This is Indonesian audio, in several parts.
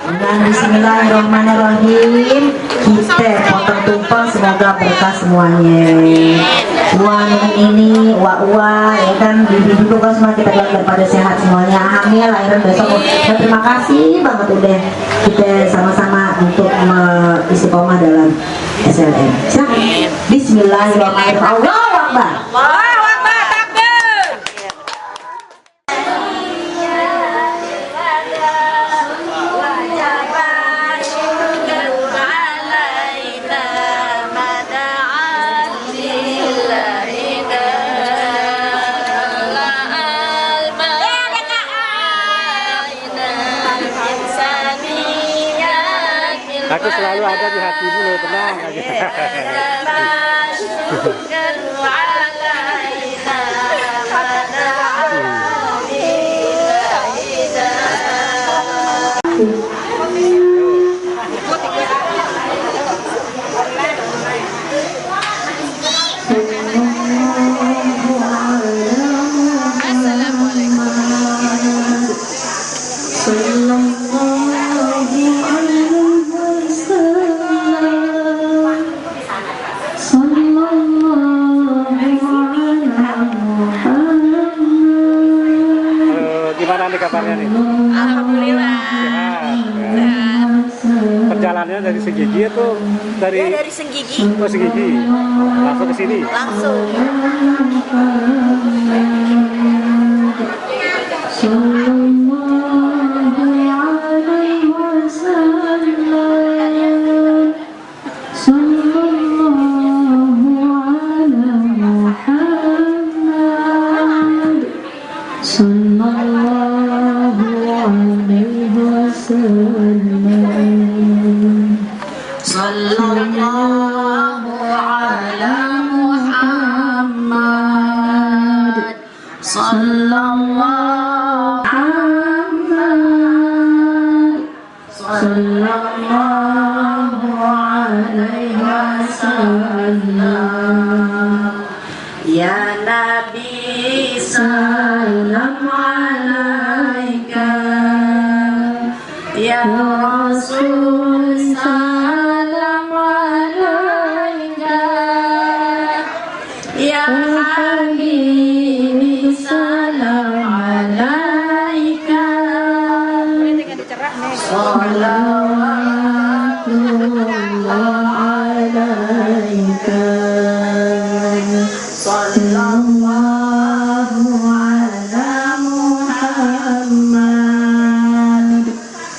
Dan bismillahirrahmanirrahim, kita potong tumpeng, semoga berkah semuanya. Uang ini, uang ya kan, bibi kan semua kita doakan daripada sehat semuanya, hamil, lahiran besok. Dan terima kasih banget udah kita sama-sama untuk istiqomah dalam SLM. Silakan. Bismillahirrahmanirrahim. Allahu Akbar. Aku selalu ada di hatimu loh, tenang aja. Gimana nih kabarnya nih? Alhamdulillah. Sehat. Perjalanannya dari Senggigi atau dari? Ya, dari Senggigi. Oh, Senggigi. Langsung ke sini. Langsung. Ya Nabi salam alaika, ya Rasul salam alaika, ya Habibi salam alaika, salawatullah alaika. Sallallahu ala Muhammad,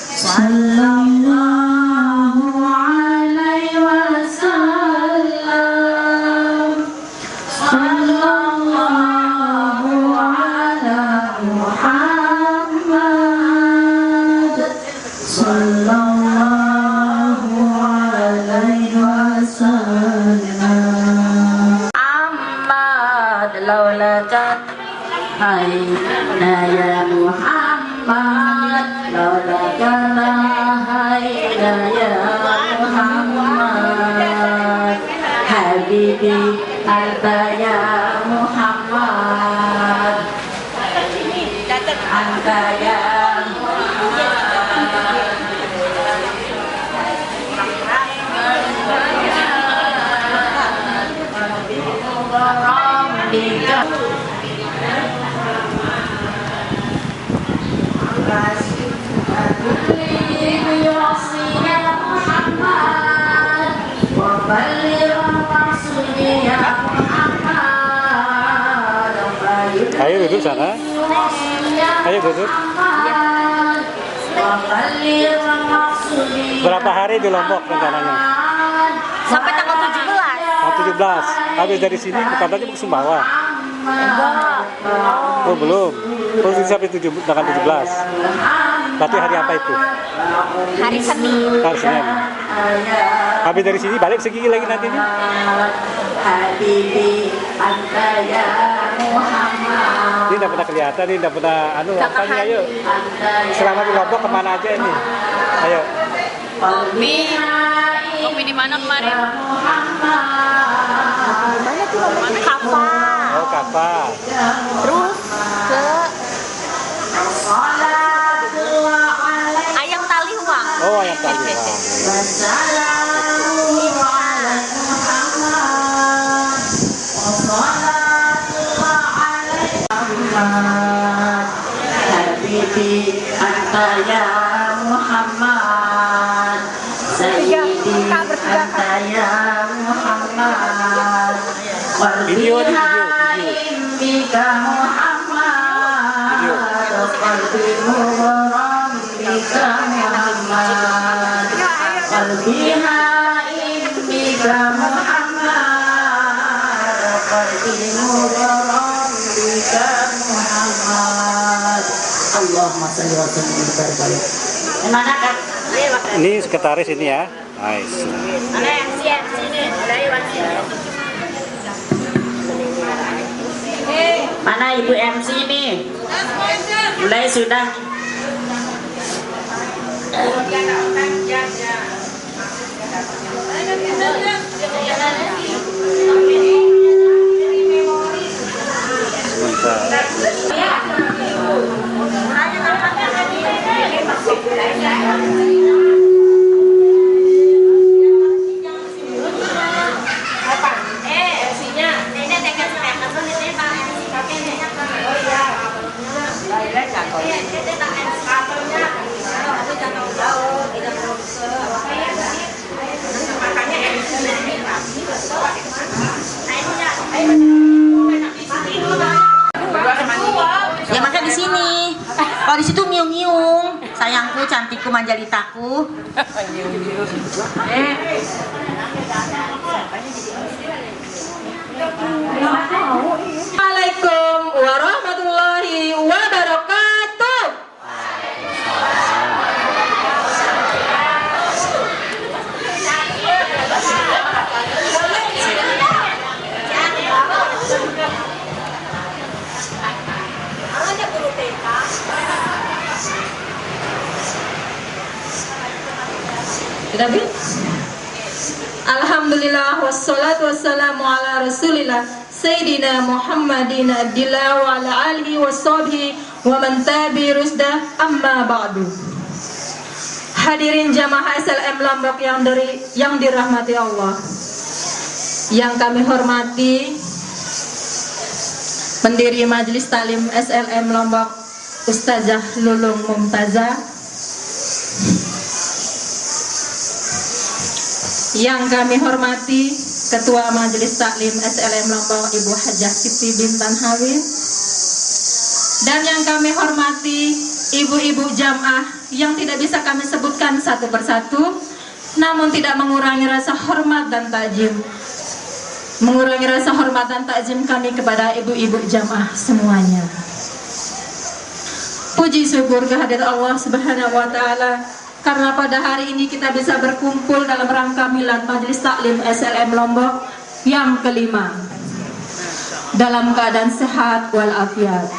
sallallahu alaihi wasallam, sallallahu ala Muhammad, sallallahu alaihi wasallam. Laulakan hayna ya Muhammad, laulakan hayna ya Muhammad, habibi anta ya Muhammad, anta ya Ayo duduk sana. Ayo duduk. Berapa hari di Lombok rencananya? Sampai tanggal 17. Tanggal 17. Habis dari sini katanya mau ke Sumbawa. Enggak. Oh belum. Oh sampai tanggal 17. Berarti hari apa itu? Hari Senin. Hari Senin. Habis dari sini balik Senggigi lagi nanti nih. Habibi anta ya Muhammad. Ini tidak pernah kelihatan, ini tidak pernah apa nih, ayo. Selama di Lombok kemana aja ini? Ayo. Kopi di mana kemarin? Mana tuh namanya? Kava. Oh, Kava. Terus ke Ayam Talihuang. ya Muhammad, Sayyidi anta ya Muhammad, Qalbi bika Muhammad, Qalbi mugharam bika Muhammad, Qalbi bika Muhammad, Qalbi mugharam bika Muhammad. Allahumma shalli wa sallim wa barik alaihi. Mana Kak? Ini sekretaris ini ya. Nice. Mana Ibu MC nih? Mulai sudah. Ya makan di sini. Kalau di situ miung-miung, sayangku, cantikku, manjalitaku. Assalamualaikum warahmatullahi wabarakatuh. Alhamdulillah wassalatu wassalamu ala rasulillah Sayyidina Muhammadin abdillah wa ala alihi wa sahbihi wa man tabi rusdah amma ba'du. Hadirin jamaah SLM Lombok yang dirahmati Allah, yang kami hormati pendiri Majelis Taklim SLM Lombok Ustazah Lulung Mumtazah, yang kami hormati Ketua Majelis Taklim SLM Lombok Ibu Hajah Siti Bintan Hawin, dan yang kami hormati ibu-ibu jamaah yang tidak bisa kami sebutkan satu persatu, namun tidak mengurangi rasa hormat dan takjim kami kepada ibu-ibu jamaah semuanya. Puji syukur kehadirat Allah Subhanahu wa taala karena pada hari ini kita bisa berkumpul dalam rangka milad Majelis Taklim SLM Lombok yang kelima dalam keadaan sehat walafiat,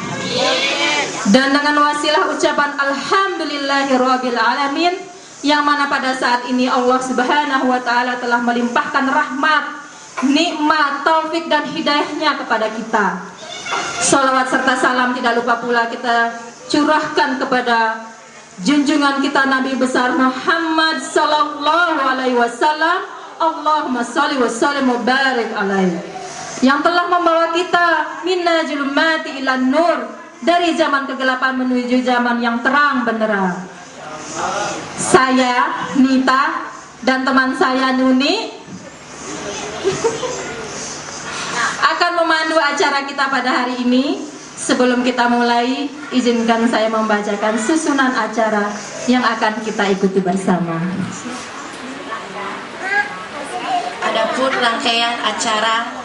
dan dengan wasilah ucapan alhamdulillahirabbil alamin, yang mana pada saat ini Allah Subhanahu wa taala telah melimpahkan rahmat, nikmat, taufik dan hidayahnya kepada kita. Salawat serta salam tidak lupa pula kita curahkan kepada junjungan kita Nabi besar Muhammad sallallahu alaihi wasallam. Allahumma shalli wa sallim wa barik alaihi, yang telah membawa kita minna julumati ilan nur, dari zaman kegelapan menuju zaman yang terang benderang. Saya Nita dan teman saya Nuni akan memandu acara kita pada hari ini. Sebelum kita mulai, izinkan saya membacakan susunan acara yang akan kita ikuti bersama. Adapun rangkaian acara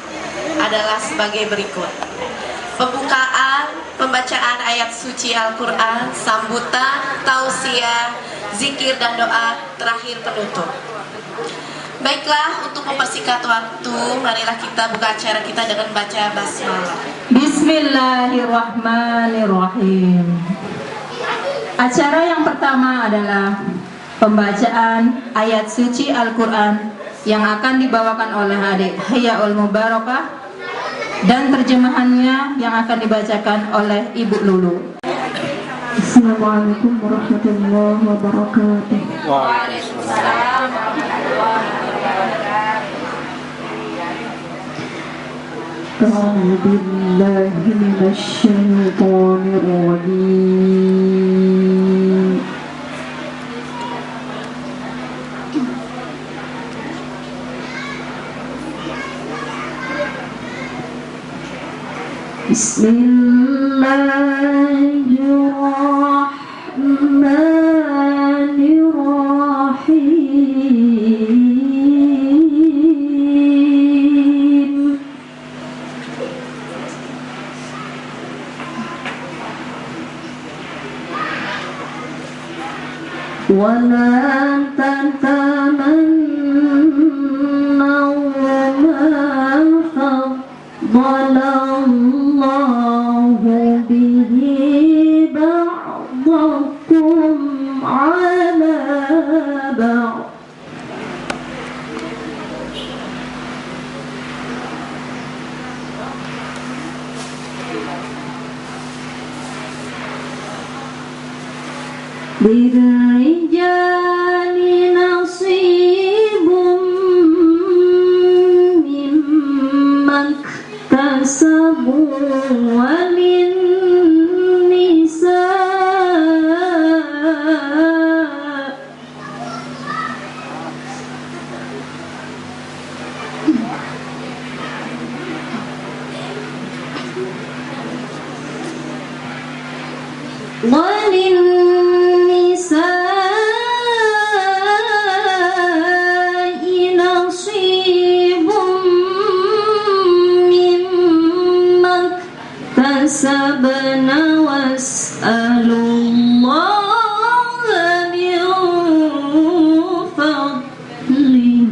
adalah sebagai berikut: pembukaan, pembacaan ayat suci Al-Quran, sambutan, tausiah, zikir dan doa, terakhir penutup. Baiklah, untuk mempersingkat waktu, marilah kita buka acara kita dengan baca basmalah. Bismillahirrahmanirrahim. Acara yang pertama adalah pembacaan ayat suci Al-Quran yang akan dibawakan oleh adik Hayaul Mubarakah, dan terjemahannya yang akan dibacakan oleh Ibu Lulu. Assalamualaikum warahmatullahi wabarakatuh. Waalaikumsalam. أعوذ بالله من الشيطان الرجيم Bismillahirrahmanirrahim. ولا تتمنوا ما فضل الله به بعضكم على بعض للرجال نصيب مما اكتسبوا وللنساء نصيب مما اكتسبن واسألوا الله من فضله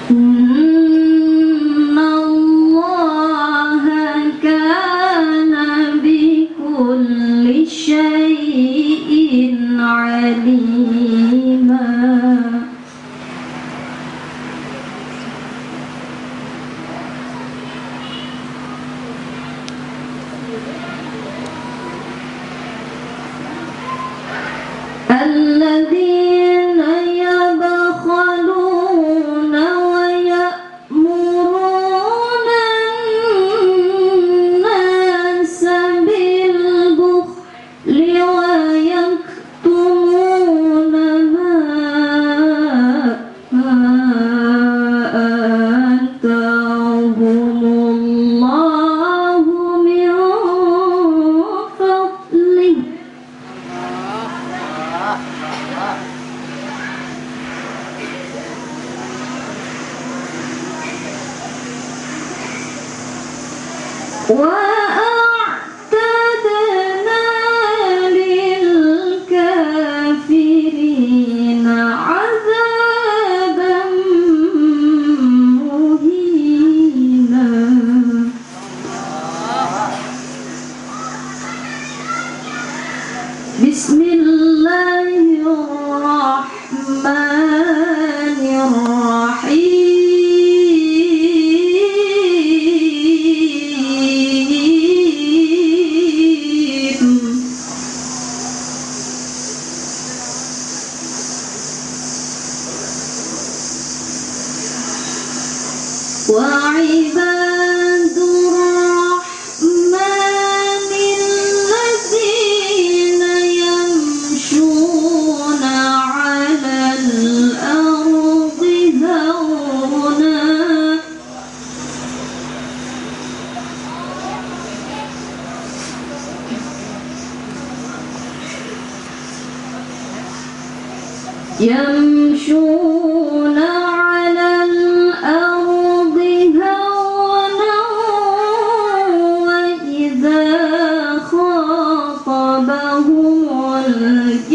إن الله كان بكل شيء عليما الذين يبخلون ويأمرون الناس بالبخل ويكتمون ما آتاهم الله من فضله وأعتدنا للكافرين عذابا مهينا بسم الله الرحمن الرحيم وعباد الرحمن الذين يمشون على الأرض هونا يمشون على الأرض هونا وإذا خاطبهم الجاهلون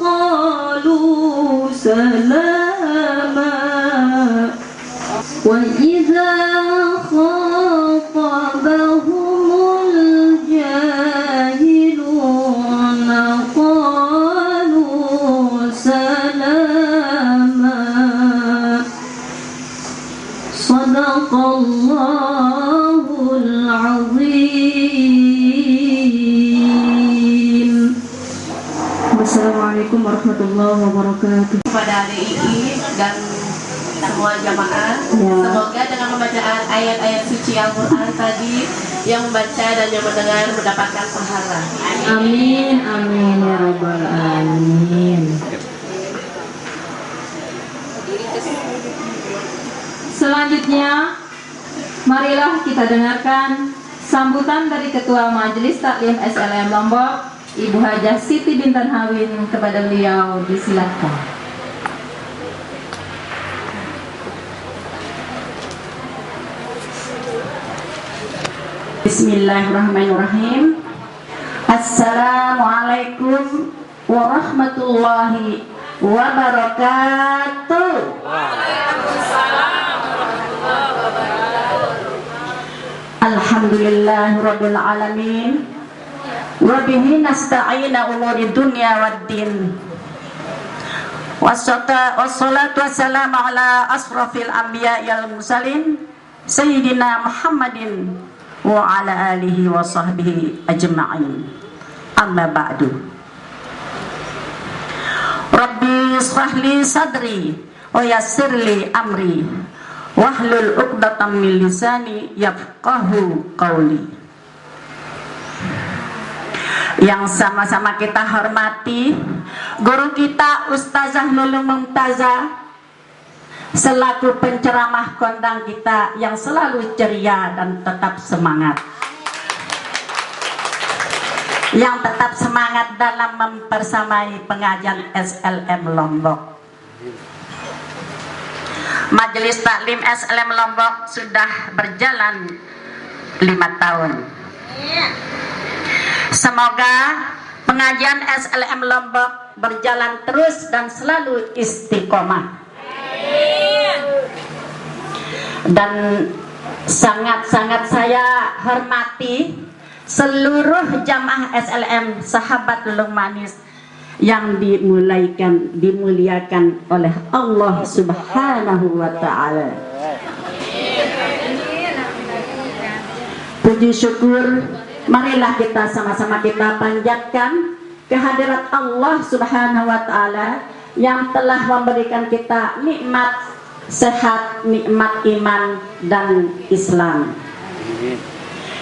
قالوا سلاما وإذا خاطبهم الجاهلون قالوا سلاما صدق الله العظيم. Wassalamualaikum warahmatullahi wabarakatuh. Kepada DII dan semua jamaah, semoga dengan pembacaan ayat-ayat suci Al-Quran tadi yang membaca dan yang mendengar mendapatkan pahala. Amin, amin ya rabbal alamin. Selanjutnya, marilah kita dengarkan sambutan dari Ketua Majelis Taklim SLM Lombok, Ibu Hajah Siti Bintan Hawin. Kepada beliau disilakan. Bismillahirrahmanirrahim. Assalamualaikum warahmatullahi wabarakatuh. Alhamdulillahirabbil alamin. Wa bihi nasta'inu umuri dunya waddin. Wassalatu wassalamu ala asrafil anbiya'i wal mursalin sayyidina Muhammadin wa ala alihi wa sahbihi ajma'in. Amma ba'du. Rabbi ishrah li sadri wa yassir li amri wahlul 'uqdatam min lisani yafqahu qawli. Yang sama-sama kita hormati guru kita Ustazah Lulung Mumtazah selaku penceramah kondang kita yang selalu ceria dan tetap semangat, yang tetap semangat dalam mempersamai pengajian SLM Lombok. Majelis Taklim SLM Lombok sudah berjalan 5 tahun. Semoga pengajian SLM Lombok berjalan terus dan selalu istiqomah. Dan sangat-sangat saya hormati seluruh jamaah SLM sahabat Lulung Manis yang dimuliakan oleh Allah Subhanahu wa Ta'ala. Puji syukur marilah kita sama-sama kita panjatkan kehadirat Allah Subhanahu wa Ta'ala yang telah memberikan kita nikmat sehat, nikmat iman dan Islam,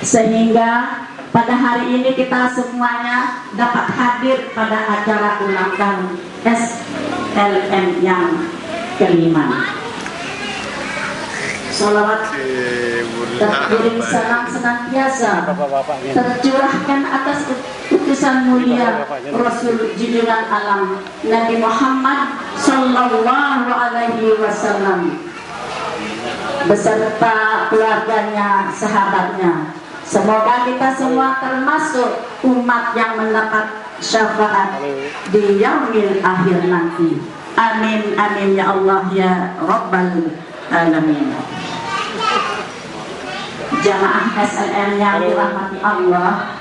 sehingga pada hari ini kita semuanya dapat hadir pada acara ulang tahun SLM yang kelima. Salawat terkirim salam senantiasa tercurahkan atas utusan mulia Rasul junjungan alam Nabi Muhammad Sallallahu Alaihi Wasallam beserta keluarganya, sahabatnya. Semoga kita semua termasuk umat yang mendapat syafaat di yaumil akhir nanti. Amin, amin ya Allah ya Rabbal alamin. Jamaah SLM yang dirahmati Allah,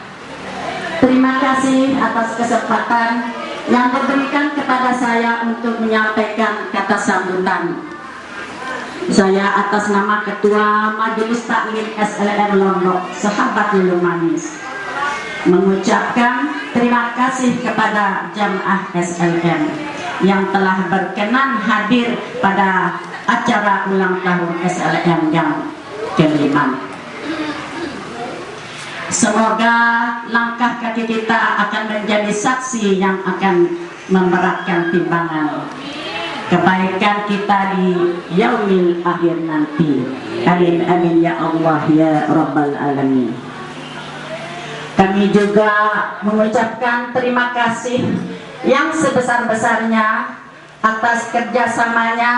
terima kasih atas kesempatan yang diberikan kepada saya untuk menyampaikan kata sambutan. Saya atas nama Ketua Majelis Taklim SLM Lombok, sahabat Lulung Manis, mengucapkan terima kasih kepada jamaah SLM yang telah berkenan hadir pada acara ulang tahun SLM yang kelima. Semoga langkah kaki kita akan menjadi saksi yang akan memberatkan timbangan kebaikan kita di yaumil akhir nanti. Amin, amin ya Allah ya Rabbal alamin. Kami juga mengucapkan terima kasih yang sebesar-besarnya atas kerjasamanya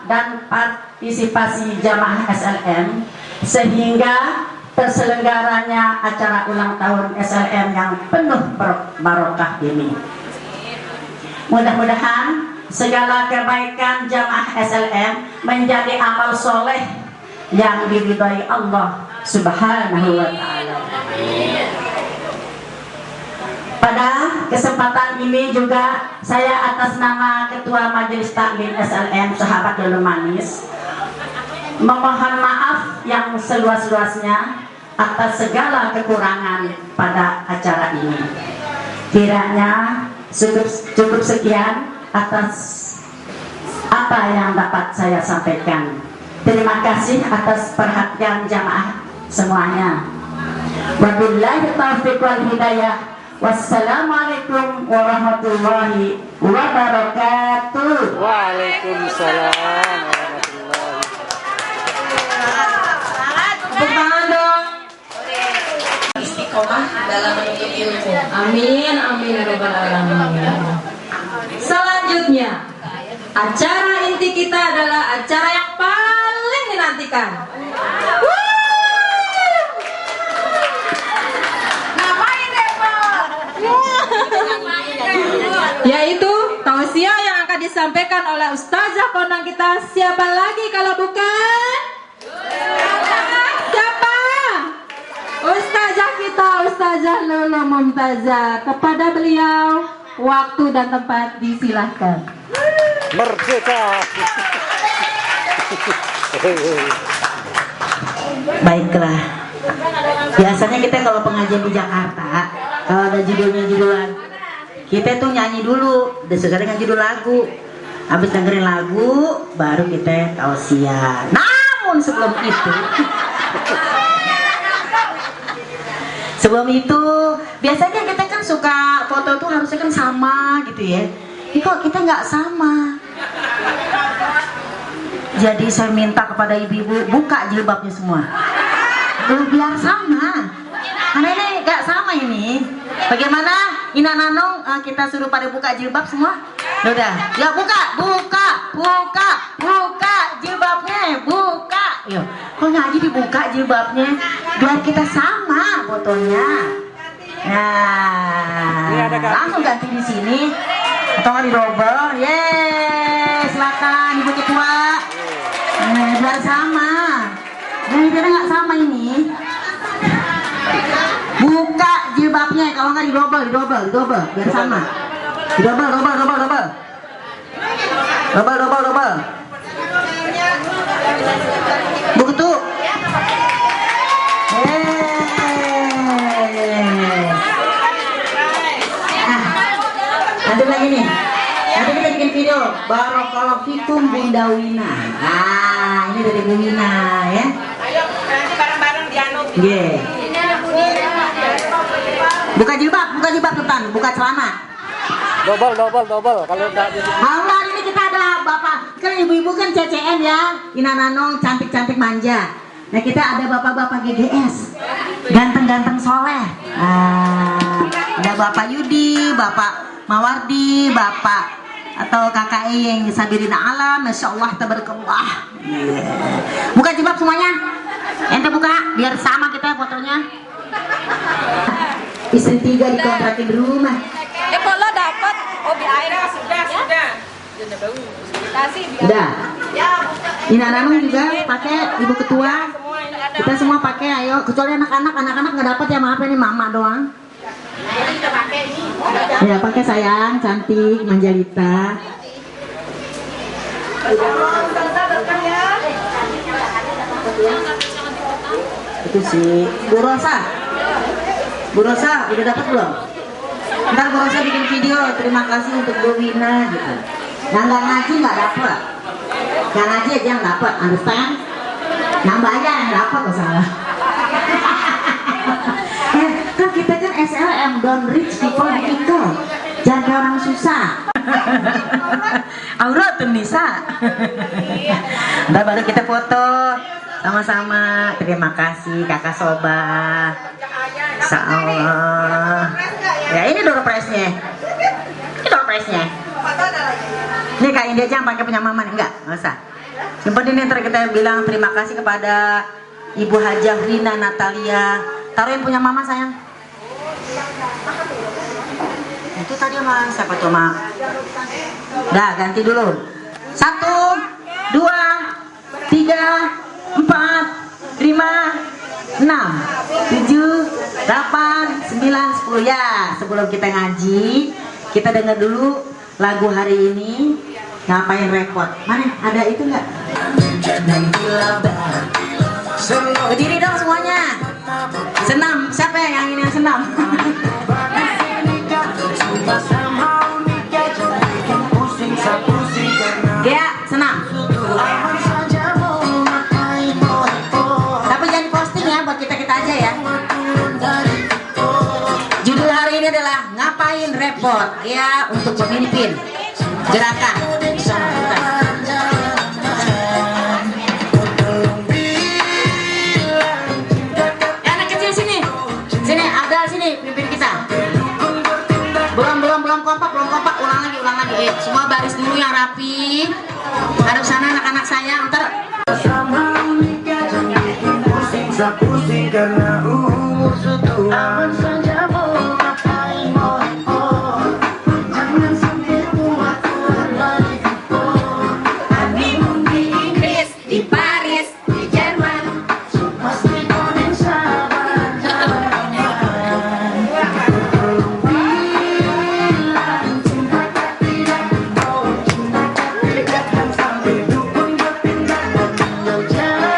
dan partisipasi jamaah SLM sehingga terselenggaranya acara ulang tahun SLM yang penuh barokah ini. Mudah-mudahan segala kebaikan jamaah SLM menjadi amal soleh yang diridhai Allah Subhanahu wa Ta'ala. Pada kesempatan ini juga saya atas nama Ketua Majelis Taklim SLM sahabat Lulung Manis memohon maaf yang seluas-luasnya atas segala kekurangan pada acara ini. Kiranya cukup sekian atas apa yang dapat saya sampaikan. Terima kasih atas perhatian jamaah semuanya. Wabillahi taufiq wal hidayah. Wassalamualaikum warahmatullahi wabarakatuh. Waalaikumsalam warahmatullahi. Tepuk tangan dong. Istiqomah dalam menuntut ilmu. Amin, amin ya rabbal alamin. Selanjutnya, acara inti kita adalah acara yang paling dinantikan. Yaitu tausiah yang akan disampaikan oleh Ustazah kondang kita. Siapa lagi kalau bukan siapa? Ustazah kita, Ustazah Lulu Mumtazah. Kepada beliau waktu dan tempat disilahkan. Merdeka. Baiklah. Biasanya kita kalau pengajian di Jakarta, kalau ada judulnya kita tuh nyanyi dulu, sesuai dengan judul lagu. Habis dengerin lagu, baru kita tausiah. Namun sebelum itu, biasanya kita kan suka foto tuh harusnya kan sama gitu ya. Ini kok kita nggak sama. Jadi saya minta kepada ibu-ibu buka jilbabnya semua. Biar sama. Karena ini nggak sama ini. Bagaimana? Ina Nanong, kita suruh pada buka jilbab semua. Udah, ya buka jilbabnya, buka. Yo, kok ngaji dibuka jilbabnya? Biar kita sama fotonya. Nah, langsung ganti di sini. Atau nggak di double? Yeay, silakan ibu ketua. Biar sama. Nah, kita nggak sama ini. Buka jilbabnya, kalau nggak di double, biar sama. Di double. Begitu. Nanti lagi nih. Nanti kita bikin video Barakallahu fikum Bunda Wina. Ini dari Bu Wina ya. Ayo nanti bareng-bareng dianu. Yeah. Buka jilbab depan, buka celana. Double. Kalau enggak di Allah, ini kita ada bapak, kan ibu-ibu kan CCM ya, Ina Nanong cantik-cantik manja. Nah kita ada bapak-bapak GGS, ganteng-ganteng soleh. Ada Bapak Yudi, Bapak Mawardi, Bapak atau KKI yang Sabirina Alam, Masya Allah, tabarakallah. Yeah. Buka jilbab semuanya, ente buka, biar sama kita fotonya. Istri 3 dikontrakin di rumah. Pola dapat hobi airnya Sudah. Udah. Ina Nanong juga pakai ibu ketua. Kita semua pakai, ayo. Kecuali anak-anak nggak dapat ya, maaf ini mama doang. Ya pakai sayang, cantik, manjalita. Itu sih Bu Rosa udah dapat belum? Ntar Bu Rosa bikin video terima kasih untuk Bu Wina gitu. Yang nggak ngaji nggak dapat, yang ngaji aja yang dapat, understand? Nambah aja yang dapat nggak salah. Kan kita kan SLM, don't rich people difficult. Jangan kayak orang susah. Aurat tuh Nisa. Ntar baru kita foto sama-sama. Terima kasih Kakak Soba. Insyaallah. Ya ini door prize-nya. Ini Kak India aja yang pakai punya mama nih, enggak usah. Simpen ini ntar kita bilang terima kasih kepada Ibu Hajah Rina Natalia. Taruhin punya mama sayang. Itu tadi sama siapa tuh mak? Dah ganti dulu. 1, 2, 3, 4, 5, 6, 7, 8, 9, 10 ya. Sebelum kita ngaji, kita dengar dulu lagu hari ini. Ngapain repot? Mana? Ada itu nggak? Berdiri dong semuanya. Senam. Siapa yang ini yang senam? Gea, senam. Tapi jangan posting ya, buat kita aja ya. ini adalah ngapain repot ya, untuk pemimpin gerakan bersama kita. Anak kecil sini, sini Abdal, sini pimpin kita. Belum kompak, ulang lagi. Semua baris dulu yang rapi. Hadap sana anak-anak saya, ntar. Pusing karena umur sudah aman saja mau ngapain mau repot, jangan sampai buat lagi repot. Honeymoon di Inggris, di Paris, di Jerman, pasti konen sabar jalan. Belum bilang cinta tidak mau, cinta tidak akan sampai dukun berpindah dan tinggal jauh.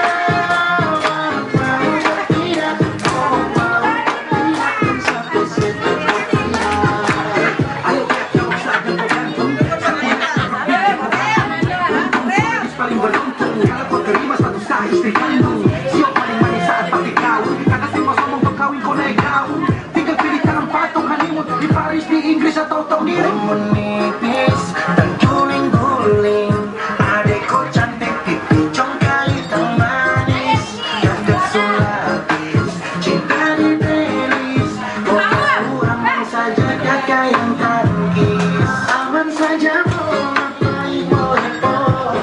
Menipis dan guling-guling, adekku cantik pipi congkali manis, yang tersulapis cinta di telis. Oh aman saja kakak yang tangkis, aman saja mau ngapain mau repot,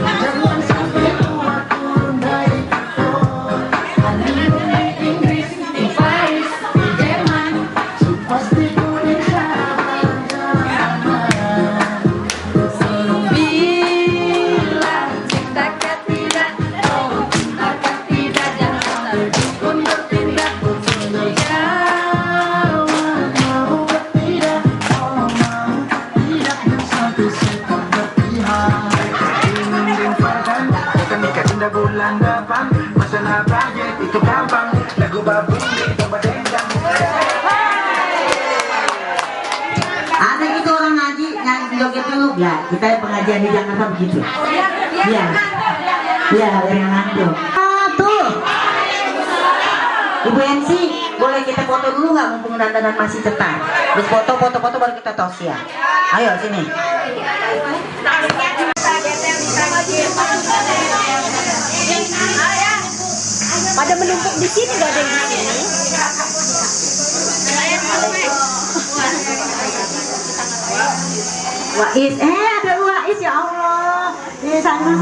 jangan sampai tua turun dari kapot. Honeymoon di Inggris, di Paris, di Jerman, pasti kuning sabar. Bulan depan masalah budget itu gampang, lagu babu itu berdendang. Ada gitu orang ngaji nyanyi joget dulu ya, kita pengajian di Jakarta begitu. Iya, iya yang ngantuk. Tuh, Ibu MC, boleh kita foto dulu nggak mumpung dandanan masih cetar? Terus foto baru kita tos ya. Ayo sini. Pada menumpuk di sini, gak ada yang di sini. Wais, ada Wais ya Allah. Ini sana.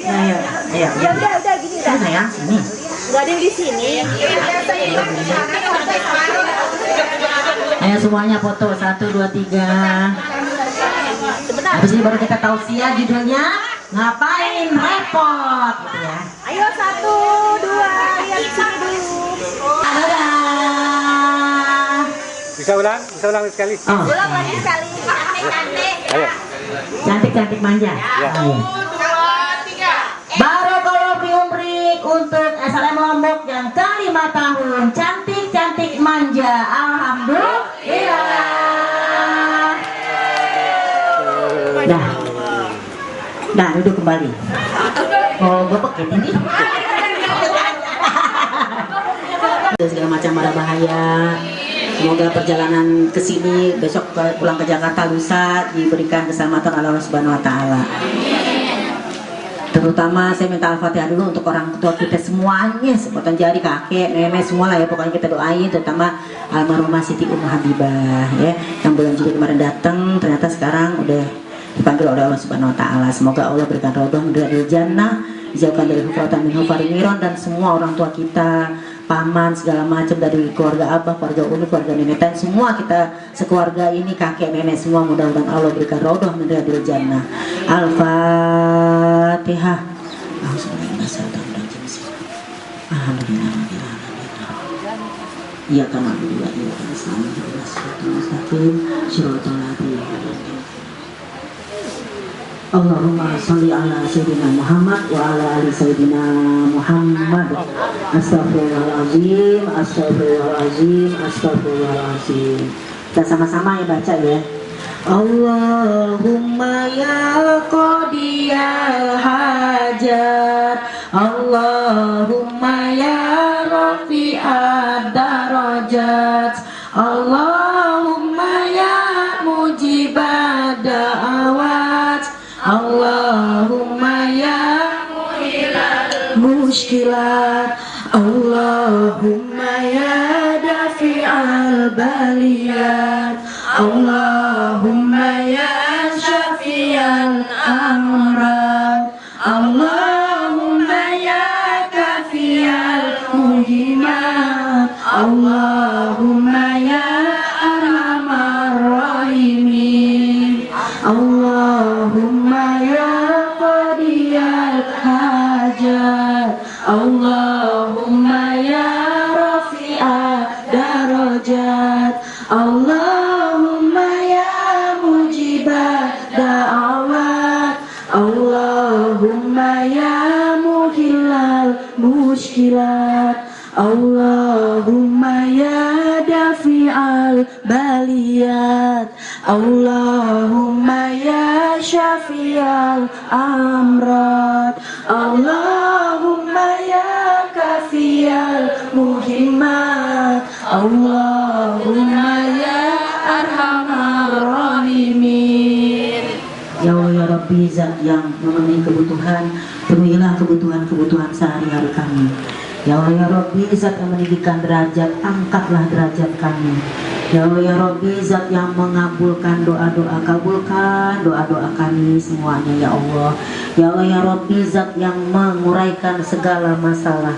Ayo. Ya udah gini dah. Ini sayang sini. Gak ada yang di sini. Ayo semuanya foto 1, 2, 3. Sebentar. Habis ini baru kita tausiah judulnya ngapain repot gitu ya. Ayo 1, 2, lihat sini dulu. Dadah. Bisa ulang sekali. Oh, Ulang lagi sekali. Ayo. cantik manja. Ya. Ayo. Barakallahu fi umrik untuk SLM Lombok yang ke-5 tahun. Cantik manja. Alhamdulillah. Dah duduk kembali. Oh, gue pakai ini. Segala macam mara bahaya. Semoga perjalanan ke sini besok pulang ke Jakarta lusa diberikan keselamatan oleh Allah Subhanahu wa taala. Terutama saya minta Al-Fatihah dulu untuk orang tua kita semuanya, sepotong jari, kakek, nenek, semua lah ya, pokoknya kita doain, terutama almarhumah Siti Ummu Habibah ya, yang bulan Juli kemarin datang, ternyata sekarang udah dipanggil oleh Allah Subhanahu wa taala. Semoga Allah berikan ridho dari jannah, dijauhkan dari hufratan min hufari niron, dan semua orang tua kita, paman segala macam, dari keluarga abah, keluarga umi, keluarga nenek, dan semua kita sekeluarga ini, kakek nenek semua, mudah-mudahan Allah berikan ridho dari jannah. Al-Fatihah. Iya kan Allahumma sholli ala sayyidina Muhammad wa ala ali sayyidina Muhammad. Astagfirullahaladzim, astagfirullahaladzim, astagfirullahaladzim. Kita sama-sama ya baca ya. Allahumma ya qadiyal hajat, Allahumma ya rafi'ad darajat, Allahumma ya mujibad da'awat, Allahumma ya mushkilat, Allahumma ya dafi'al baliyat, Allahumma ya syafi'al amrad, Allahumma ya kafiyal muhimat, Allahumma ya arhamar rahimin, Allahumma ya qadiyal hajat, Allahumma ya rafi'ad darajat, Allahumma ya mujibad da'awat, Allahumma ya muhillal mushkilat, Allahumma ya dafi'al baliyat, Allahumma ya syafi'al amrad, Allahumma ya kafiyal muhimmat, Allahumma ya arhamar rahimin. Ya Allah ya Rabbi, Zat yang memenuhi kebutuhan, penuhilah kebutuhan sehari-hari kami. Ya Allah ya Rabbi, Zat yang meninggikan derajat, angkatlah derajat kami. Ya Allah ya Rabbi, Zat yang mengabulkan doa-doa, kabulkan doa-doa kami semuanya ya Allah. Ya Allah ya Rabbi, Zat yang menguraikan segala masalah.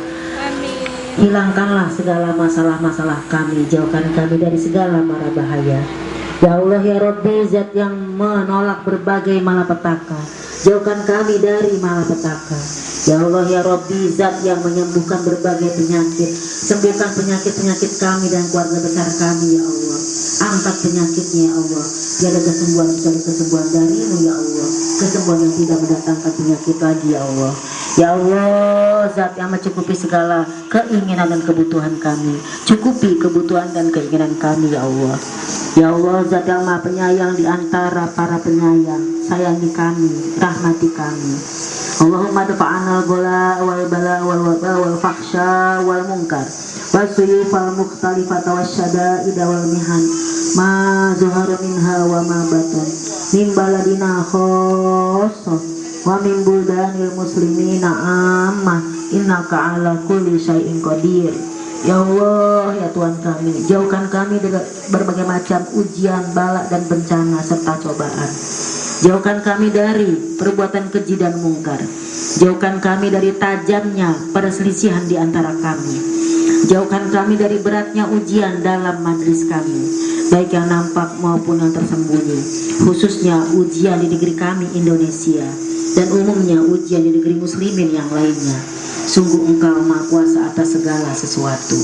Hilangkanlah segala masalah-masalah kami, jauhkan kami dari segala mara bahaya. Ya Allah ya Rabbi, Zat yang menolak berbagai malapetaka, jauhkan kami dari malapetaka. Ya Allah ya Rabbi, Zat yang menyembuhkan berbagai penyakit, sembuhkan penyakit-penyakit kami dan keluarga besar kami ya Allah. Angkat penyakitnya ya Allah, tiada kesembuhan kecuali kesembuhan darimu ya Allah, kesembuhan yang tidak mendatangkan penyakit lagi ya Allah. Ya Allah, Zat yang mencukupi segala keinginan dan kebutuhan kami, cukupi kebutuhan dan keinginan kami ya Allah. Ya Allah, Zat yang Maha Penyayang di antara para penyayang, sayangi kami, rahmati kami. Allahumma dafa'anal gola wal bala wal waba wal faksha wal munkar wasuyuf wal mukhtalifata wasyada'ida wal mihan ma zuhara minha wa ma batan min baladina khosoh wa min buldanil muslimina ammah innaka ala kulli syai'in qadir. Ya Allah, ya Tuhan kami, jauhkan kami dari berbagai macam ujian, bala dan bencana serta cobaan. Jauhkan kami dari perbuatan keji dan mungkar. Jauhkan kami dari tajamnya perselisihan di antara kami. Jauhkan kami dari beratnya ujian dalam majlis kami, baik yang nampak maupun yang tersembunyi, khususnya ujian di negeri kami Indonesia dan umumnya ujian di negeri muslimin yang lainnya. Sungguh Engkau Maha Kuasa atas segala sesuatu.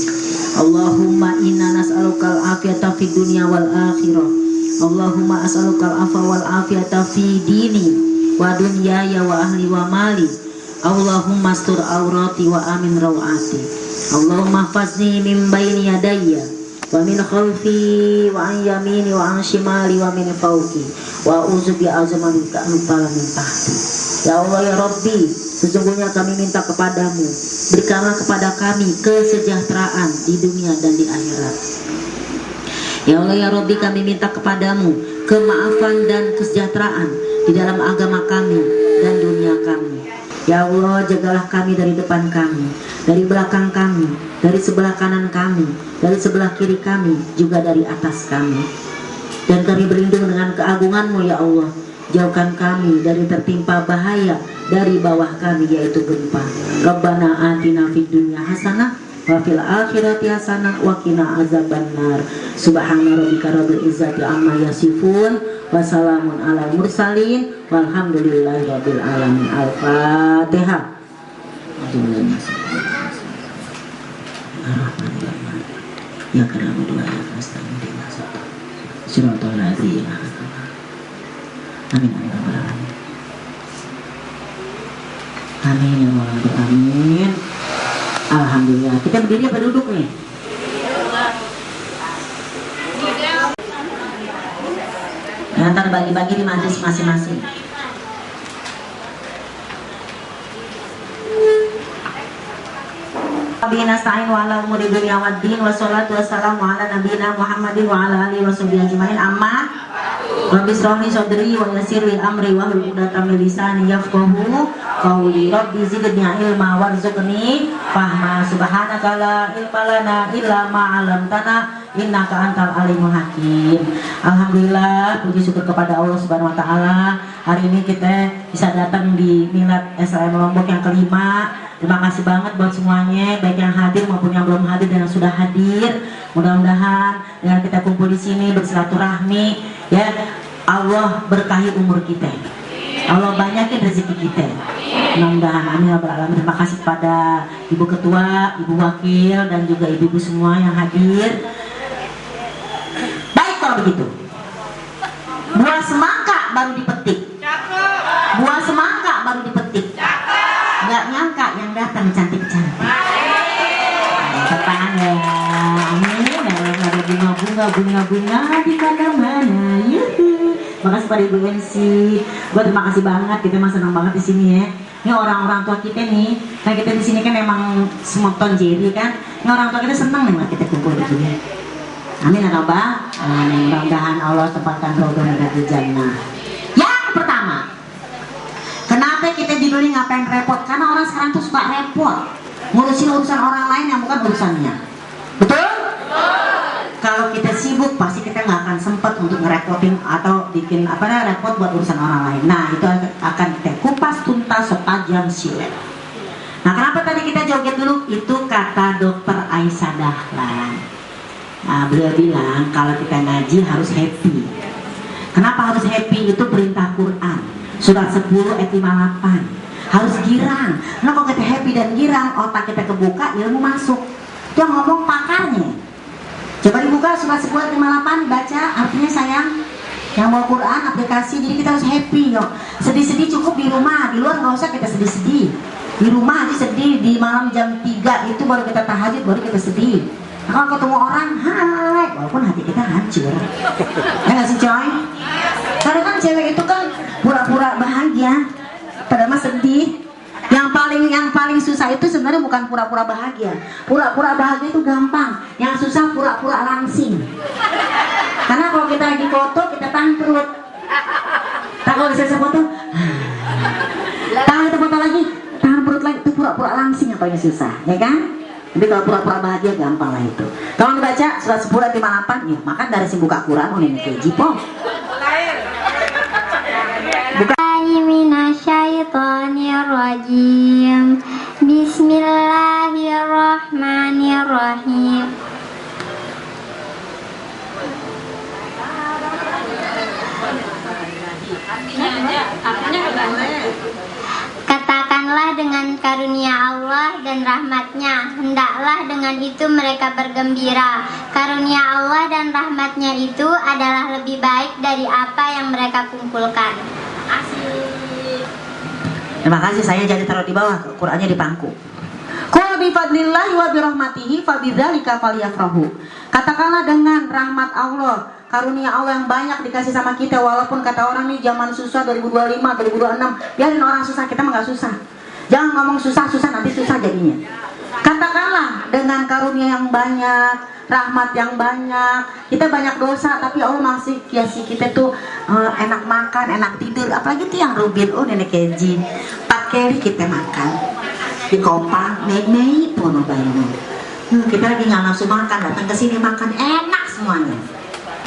Allahumma inna nas'alukal afiyata fid dunya wal akhirah. Allahumma as'alukal afa wal afiyata fi dini wa dunyaya wa ahli wa mali. Allahumma astur aurati wa amin rawati. Allahumma fazni min baini yadayya wa min khalfi wa an yamini wa an shimali wa min fawqi wa a'udzu bi azamatika an tala min tahti. Ya Allah ya Rabbi, sesungguhnya kami minta kepadamu, berikanlah kepada kami kesejahteraan di dunia dan di akhirat. Ya Allah ya Rabbi, kami minta kepadamu kemaafan dan kesejahteraan di dalam agama kami dan dunia kami. Ya Allah, jagalah kami dari depan kami, dari belakang kami, dari sebelah kanan kami, dari sebelah kiri kami, juga dari atas kami. Dan kami berlindung dengan keagungan-Mu ya Allah. Jauhkan kami dari tertimpa bahaya dari bawah kami, yaitu gempa. Rabbana atina fid dunya hasanah wa fil akhirati hasanah wa qina azabannar. Subhana rabbika rabbil izzati amma yasifun wa salamun alal mursalin walhamdulillahi rabbil alamin. Al-Fatihah. Ya karamu doa ya nasta'in siratal ladzina. Amin amin amin. Amin ya Allah, amin. Alhamdulillah. Kita berdiri apa duduk nih? Ya, ntar bagi-bagi di majlis masing-masing. bihi nasta'in wa ala umuri dunya waddin wassalatu wassalamu ala nabiyina Muhammadin wa ala alihi washabihi ajmain. Amma Rabbi shrah li sadri wa yassir li amri wa hlul 'uqdatam min lisani yafqahu qawli. Rabbi zidni ilma warzuqni fahma. Subhanaka la ilma lana illa ma 'allamtana innaka antal alimul hakim. Alhamdulillah, puji syukur kepada Allah Subhanahu wa taala. Hari ini kita bisa datang di Milad SLM Lombok yang kelima. Terima kasih banget buat semuanya, baik yang hadir maupun yang belum hadir dan yang sudah hadir. Mudah-mudahan dengan kita kumpul di sini bersilaturahmi, ya Allah berkahi umur kita, Allah banyakin rezeki kita. Mudah-mudahan, amin ya rabbal alamin. Terima kasih kepada Ibu Ketua, Ibu Wakil, dan juga ibu-ibu semua yang hadir. Baik, kalau begitu, buah semangka baru dipetik. Buah semangka baru dipetik. Nggak nyangka yang datang cantik-cantik. Tepaan ya, amin. Ada bunga-bunga di mana-mana. Yuhu. Makasih pada Ibu MC. Gue terima kasih banget. Kita emang senang banget di sini ya. Ini orang-orang tua kita nih. Nah kita di sini kan emang semokton jadi kan. Ini orang tua kita senang nih kita kumpul begini. Amin ya Rabbal. Mudah-mudahan Allah tempatkan program dari jannah. Yang pertama, kenapa kita judulnya ngapain repot? Karena orang sekarang tuh suka repot, ngurusin urusan orang lain yang bukan urusannya. Betul? Kalau kita sibuk pasti kita nggak akan sempat untuk ngerepotin atau bikin repot buat urusan orang lain. Nah itu akan kita kupas tuntas setajam silet. Nah kenapa tadi kita joget dulu? Itu kata Dokter Aisyah Dahlan. Nah, beliau bilang kalau kita ngaji harus happy. Kenapa harus happy? Itu perintah Quran. Surat 10 ayat 58. Harus girang. Nah kalau kita happy dan girang, otak kita kebuka, ilmu masuk. Itu yang ngomong pakarnya. Coba dibuka surat 10 ayat 58, baca artinya sayang. Yang mau Quran aplikasi, jadi kita harus happy yo. Sedih-sedih cukup di rumah, di luar nggak usah kita sedih-sedih. Di rumah aja sedih, di malam jam 3 itu baru kita tahajud, baru kita sedih. Nah, kalau ketemu orang, hai, walaupun hati kita hancur. Ya nggak sih coy? Karena kan cewek itu kan pura-pura bahagia, padahal mah sedih. Yang paling susah itu sebenarnya bukan pura-pura bahagia. Pura-pura bahagia itu gampang. Yang susah pura-pura langsing. Karena kalau kita lagi foto, kita tahan perut. Tak kalau selesai foto, tahan kita foto lagi, tahan perut lagi. Itu pura-pura langsing yang paling susah, ya kan? Tapi kalau pura-pura bahagia gampang lah itu. Kalau dibaca surat 10 ayat 58, ya maka dari si buka Quran ini keji po. Minasyaitonirrajim. Bismillahirrahmanirrahim. Katakanlah dengan karunia Allah dan rahmatnya, hendaklah dengan itu mereka bergembira. Karunia Allah dan rahmatnya itu adalah lebih baik dari apa yang mereka kumpulkan. Asik. Terima kasih, saya jadi taruh di bawah, Qurannya di pangku. Qul bi fadlillahi wa bi rahmatihi fabidzalika falyafrahu. Katakanlah dengan rahmat Allah, karunia Allah yang banyak dikasih sama kita. Walaupun kata orang nih zaman susah 2025, 2026, biarin orang susah, kita mah gak susah. Jangan ngomong susah-susah, nanti susah jadinya. Katakanlah dengan karunia yang banyak, rahmat yang banyak. Kita banyak dosa, tapi Allah masih kasih kita tuh enak makan, enak tidur. Apalagi tuh yang Rubin, nenek keji 4 kali kita makan di Kompang, Mei pono bayu. Kita lagi nggak nafsu makan, datang ke sini makan enak semuanya.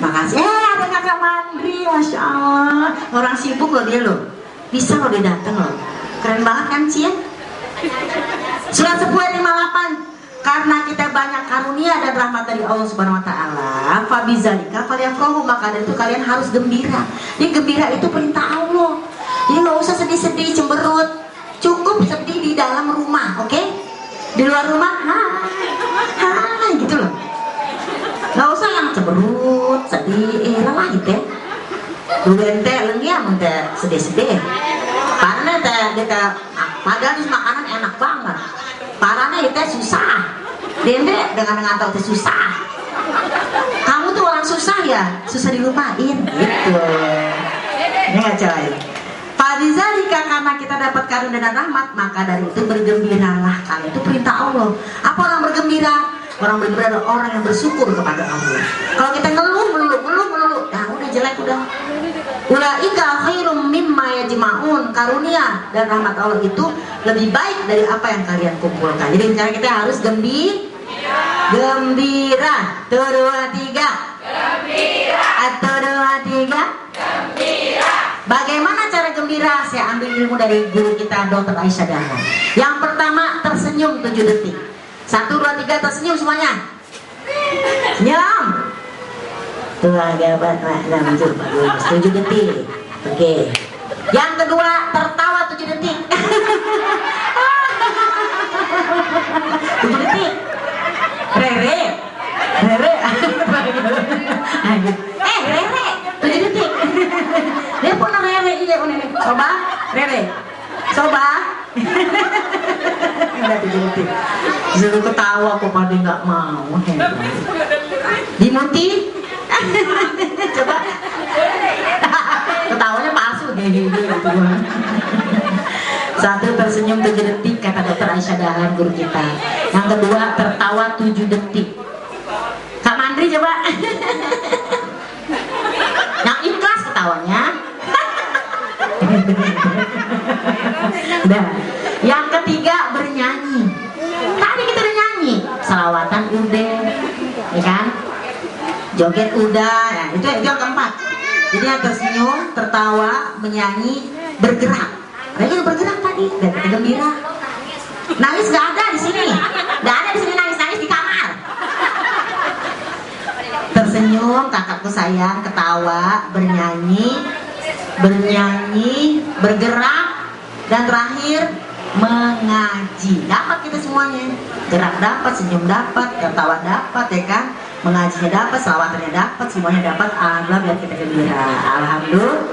Makasih. Ada kakak Mandri, masya Allah. Orang sibuk loh dia loh, bisa loh dia datang loh. Keren banget kan Cia? Surat 10 ayat 58. Karena kita banyak karunia dan rahmat dari Allah Subhanahu wa taala, fabizalika falyafrahu, maka dari itu kalian harus gembira. Jadi gembira itu perintah Allah. Jadi nggak usah sedih-sedih, cemberut. Cukup sedih di dalam rumah, oke? Di luar rumah, hai gitu loh. Nggak usah yang cemberut, sedih, lelah gitu ya. Dulu ente lengia ente sedih-sedih. Karena kita padahal makanan enak banget. Parahnya itu susah. Dende dengan tahu itu susah. Kamu tuh orang susah ya, susah dilupain gitu. Ini nggak coy. Fadzalika karena kita dapat karunia dan rahmat, maka dari itu bergembiralah kalian. Itu perintah Allah. Apa orang bergembira? Orang bergembira adalah orang yang bersyukur kepada Allah. Kalau kita ngeluh, nah udah jelek udah. Ulaika khairum mimma yajma'un. Karunia dan rahmat Allah itu lebih baik dari apa yang kalian kumpulkan. Jadi cara kita harus gembira. 1, 2, 3. Gembira. 1, 2, 3. Gembira. Bagaimana cara gembira? Saya ambil ilmu dari guru kita Dr. Aisyah Dahlan. Yang pertama, tersenyum 7 detik. 1, 2, 3, tersenyum semuanya. Senyum. Tuh agak banget, 7 detik. Oke. Yang kedua, tertawa 7 detik. 7 detik. Rere. Rere. Rere. 7 detik. Dia pun Rere iya ini. Coba, Rere. Coba. Udah 7 detik. Suruh ketawa kok pada nggak mau. Dimunti. Coba. Ketawanya palsu kayak gitu. 1, tersenyum 7 detik kata Dr. Aisyah Dahlan guru kita. Yang kedua, tertawa 7 detik. Kak Mandri coba. Yang ikhlas ketawanya. Nah, yang ketiga bernyanyi. Tadi kita udah nyanyi, selawatan udah, ya kan? Joget udah, ya, itu yang keempat. Jadi yang tersenyum, tertawa, menyanyi, bergerak. Mereka bergerak tadi, dan kita gembira. Nangis gak ada di sini, gak ada di sini nangis di kamar. Tersenyum, kakakku sayang, ketawa, bernyanyi, bergerak, dan terakhir mengaji. Dapat kita semuanya. Gerak dapat, senyum dapat, tertawa dapat, ya kan? Mengajinya dapat, selawatannya dapat, semuanya dapat. Alhamdulillah, biar kita gembira. Alhamdulillah.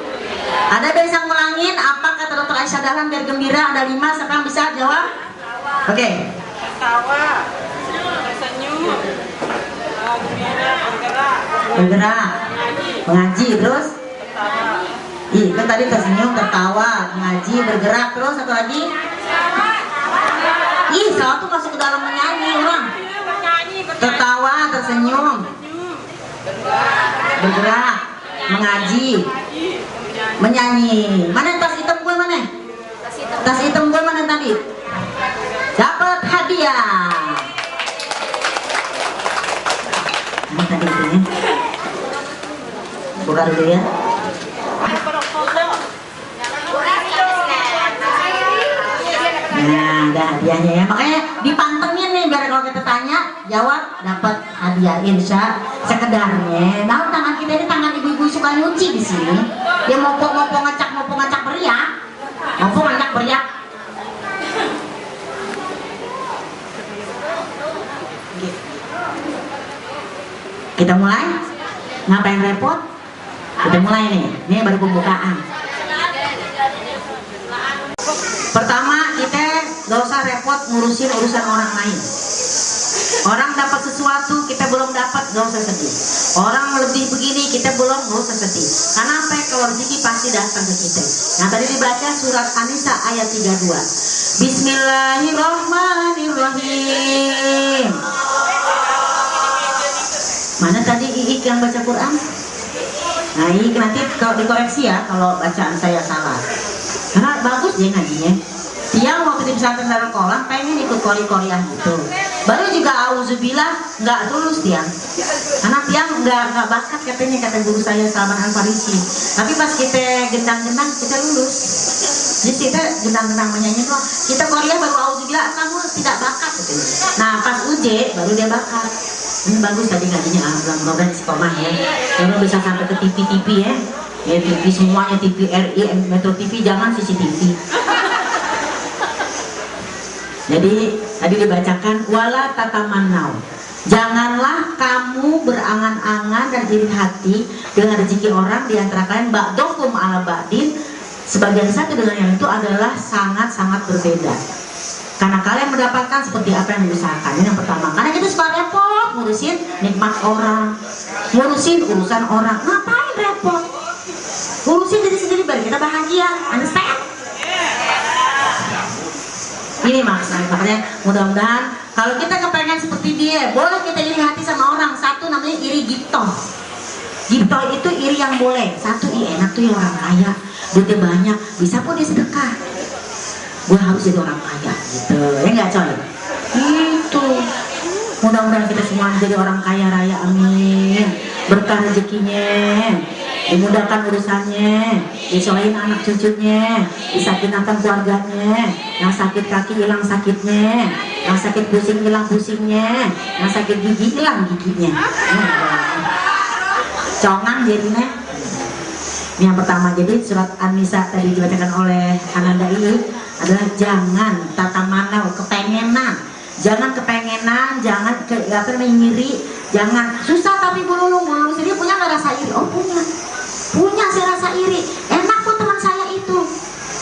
Ada yang bisa ngulangin apa kata Dr. Aisyah Dahlan biar gembira? Ada 5, siapa yang bisa jawab? Oke. Tawa, tersenyum, gembira, Bergerak, mengaji, terus? Ih, kan tadi tersenyum, tertawa, mengaji, bergerak, terus satu lagi? Ih, salah tuh masuk ke dalam menyanyi orang. Tertawa, tersenyum, bergerak, mengaji, menyanyi. Mana tas hitam gue mana? Tas hitam gue mana tadi? Dapat hadiah. Ini tadi itu ya. Buka dulu ya. Nah, ada hadiahnya ya. Makanya dipantengin nih biar kalau kita tanya, jawab dapat hadiah. Insya sekedarnya. Nah, tangan kita ini tangan ibu-ibu suka nyuci di sini. Dia mopo ngacak beriak. Mopo ngacak beriak. Kita mulai. Ngapain repot? Kita mulai nih. Ini baru pembukaan. Pertama, kita gak usah repot ngurusin urusan orang lain. Orang dapat sesuatu, kita belum dapat, gak usah sedih. Orang lebih begini, kita belum, gak usah sedih. Karena apa? Kalau rezeki pasti datang ke kita. Nah, tadi dibaca surat An-Nisa ayat 32. Bismillahirrahmanirrahim. Mana tadi Iik yang baca Quran? Nah, Iik nanti kalau dikoreksi ya kalau bacaan saya salah. Karena bagus dia ngajinya. Tiang waktu di pesantren Darul Qolam pengen ikut kori-korian gitu. Baru juga auzubillah nggak lulus Tiang. Karena Tiang nggak bakat katanya kata guru saya Salman Al-Farisi. Tapi pas kita gendang-gendang kita lulus. Jadi kita gendang-gendang menyanyi tuh kita koriah baru auzubillah kamu tidak bakat gitu. Nah pas UJ baru dia bakat. Ini bagus tadi ngajinya mudah-mudahan istiqomah ya. Lalu bisa sampai ke TV ya. Ya TV semuanya TV RI, Metro TV jangan CCTV. Jadi tadi dibacakan wala tatamannau. Janganlah kamu berangan-angan dan iri hati dengan rezeki orang di antara kalian ba'dukum ala ba'din. Sebagian satu dengan yang itu adalah sangat-sangat berbeda. Karena kalian mendapatkan seperti apa yang diusahakan. Ini yang pertama. Karena kita suka repot ngurusin nikmat orang, ngurusin urusan orang. Ngapain repot? Ngurusin diri sendiri biar kita bahagia. Understand? Ini makanya mudah-mudahan kalau kita kepengen seperti dia, boleh kita iri hati sama orang. Satu namanya iri giptoh. Giptoh itu iri yang boleh. Satu, enak tuh ya orang kaya, duitnya banyak, bisa pun dia sedekah. Gue harus jadi orang kaya gitu, ya nggak coy? Itu. Mudah-mudahan kita semua menjadi orang kaya raya, amin. Berkah rezekinya, dimudahkan urusannya, disolahin anak cucunya, disakinakan keluarganya, yang sakit kaki hilang sakitnya, yang sakit pusing hilang pusingnya, yang sakit gigi hilang giginya. Congang jadinya. Ini yang pertama, jadi surat An-Nisa tadi dibacakan oleh Ananda ini adalah jangan tatamana kepengenan. Jangan kepengenan, jangan ngiri, jangan susah tapi bululung sendiri punya nggak rasa iri? Oh punya saya rasa iri. Enak kok teman saya itu,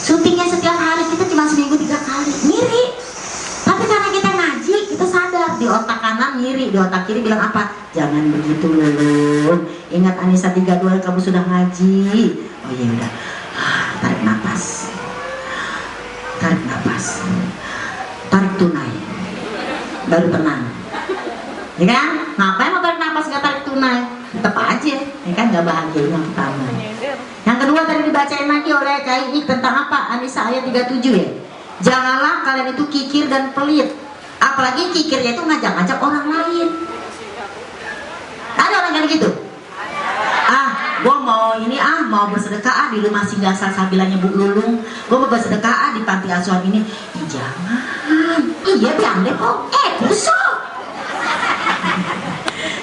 syutingnya setiap hari, kita cuma seminggu 3 kali, ngiri. Tapi karena kita ngaji, kita sadar di otak kanan ngiri, di otak kiri bilang apa? Jangan begitu lulung. Ingat Anissa 32 kamu sudah ngaji. Oh iya udah, tarik nafas, tarik nafas, tarik tunai. Baru tenang, ya kan? Ngapain mau tarik nafas gak tarik tunai? Tetap aja, ya kan? Gak bahagia. Yang pertama. Yang kedua tadi dibacain lagi oleh Kak Iik tentang apa? An-Nisa ayat 37 ya. Janganlah kalian itu kikir dan pelit. Apalagi kikirnya itu ngajak-ngajak orang lain. Ada orang yang gitu. Gue mau ini mau bersedekah di rumah singgah salsabilanya Bu Lulung. Gue mau bersedekah di panti asuhan ini. Jangan. Iya biang deh kok. Busuk.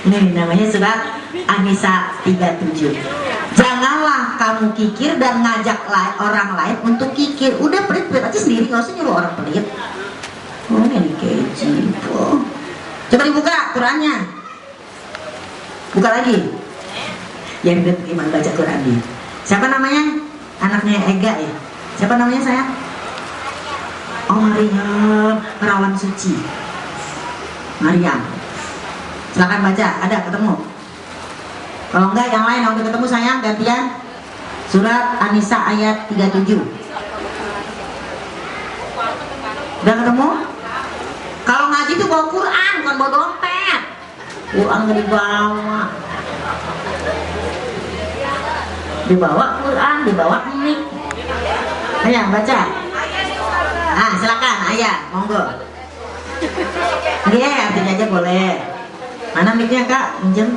Ini namanya surat An-Nisa 37. Janganlah kamu kikir dan ngajak orang lain untuk kikir. Udah pelit-pelit aja sendiri, gak usah nyuruh orang pelit. Oh ini keji. Coba dibuka Qurannya. Buka lagi. Yang gimana baca Quran dia? Siapa namanya? Anaknya Ega ya? Siapa namanya sayang? Oh Maryam, perawan suci. Maryam. Silakan baca, ada ketemu? Kalau enggak yang lain udah ketemu sayang, gantian. Surat An-Nisa ayat 37. Udah ketemu? Kalau ngaji tuh bawa Quran, bukan bawa dompet. Quran gak dibawa. Dibawa Quran, dibawa mic. Ayah baca. Silakan ayah, monggo. Iya, artinya aja boleh. Mana mic-nya Kak? Minjem.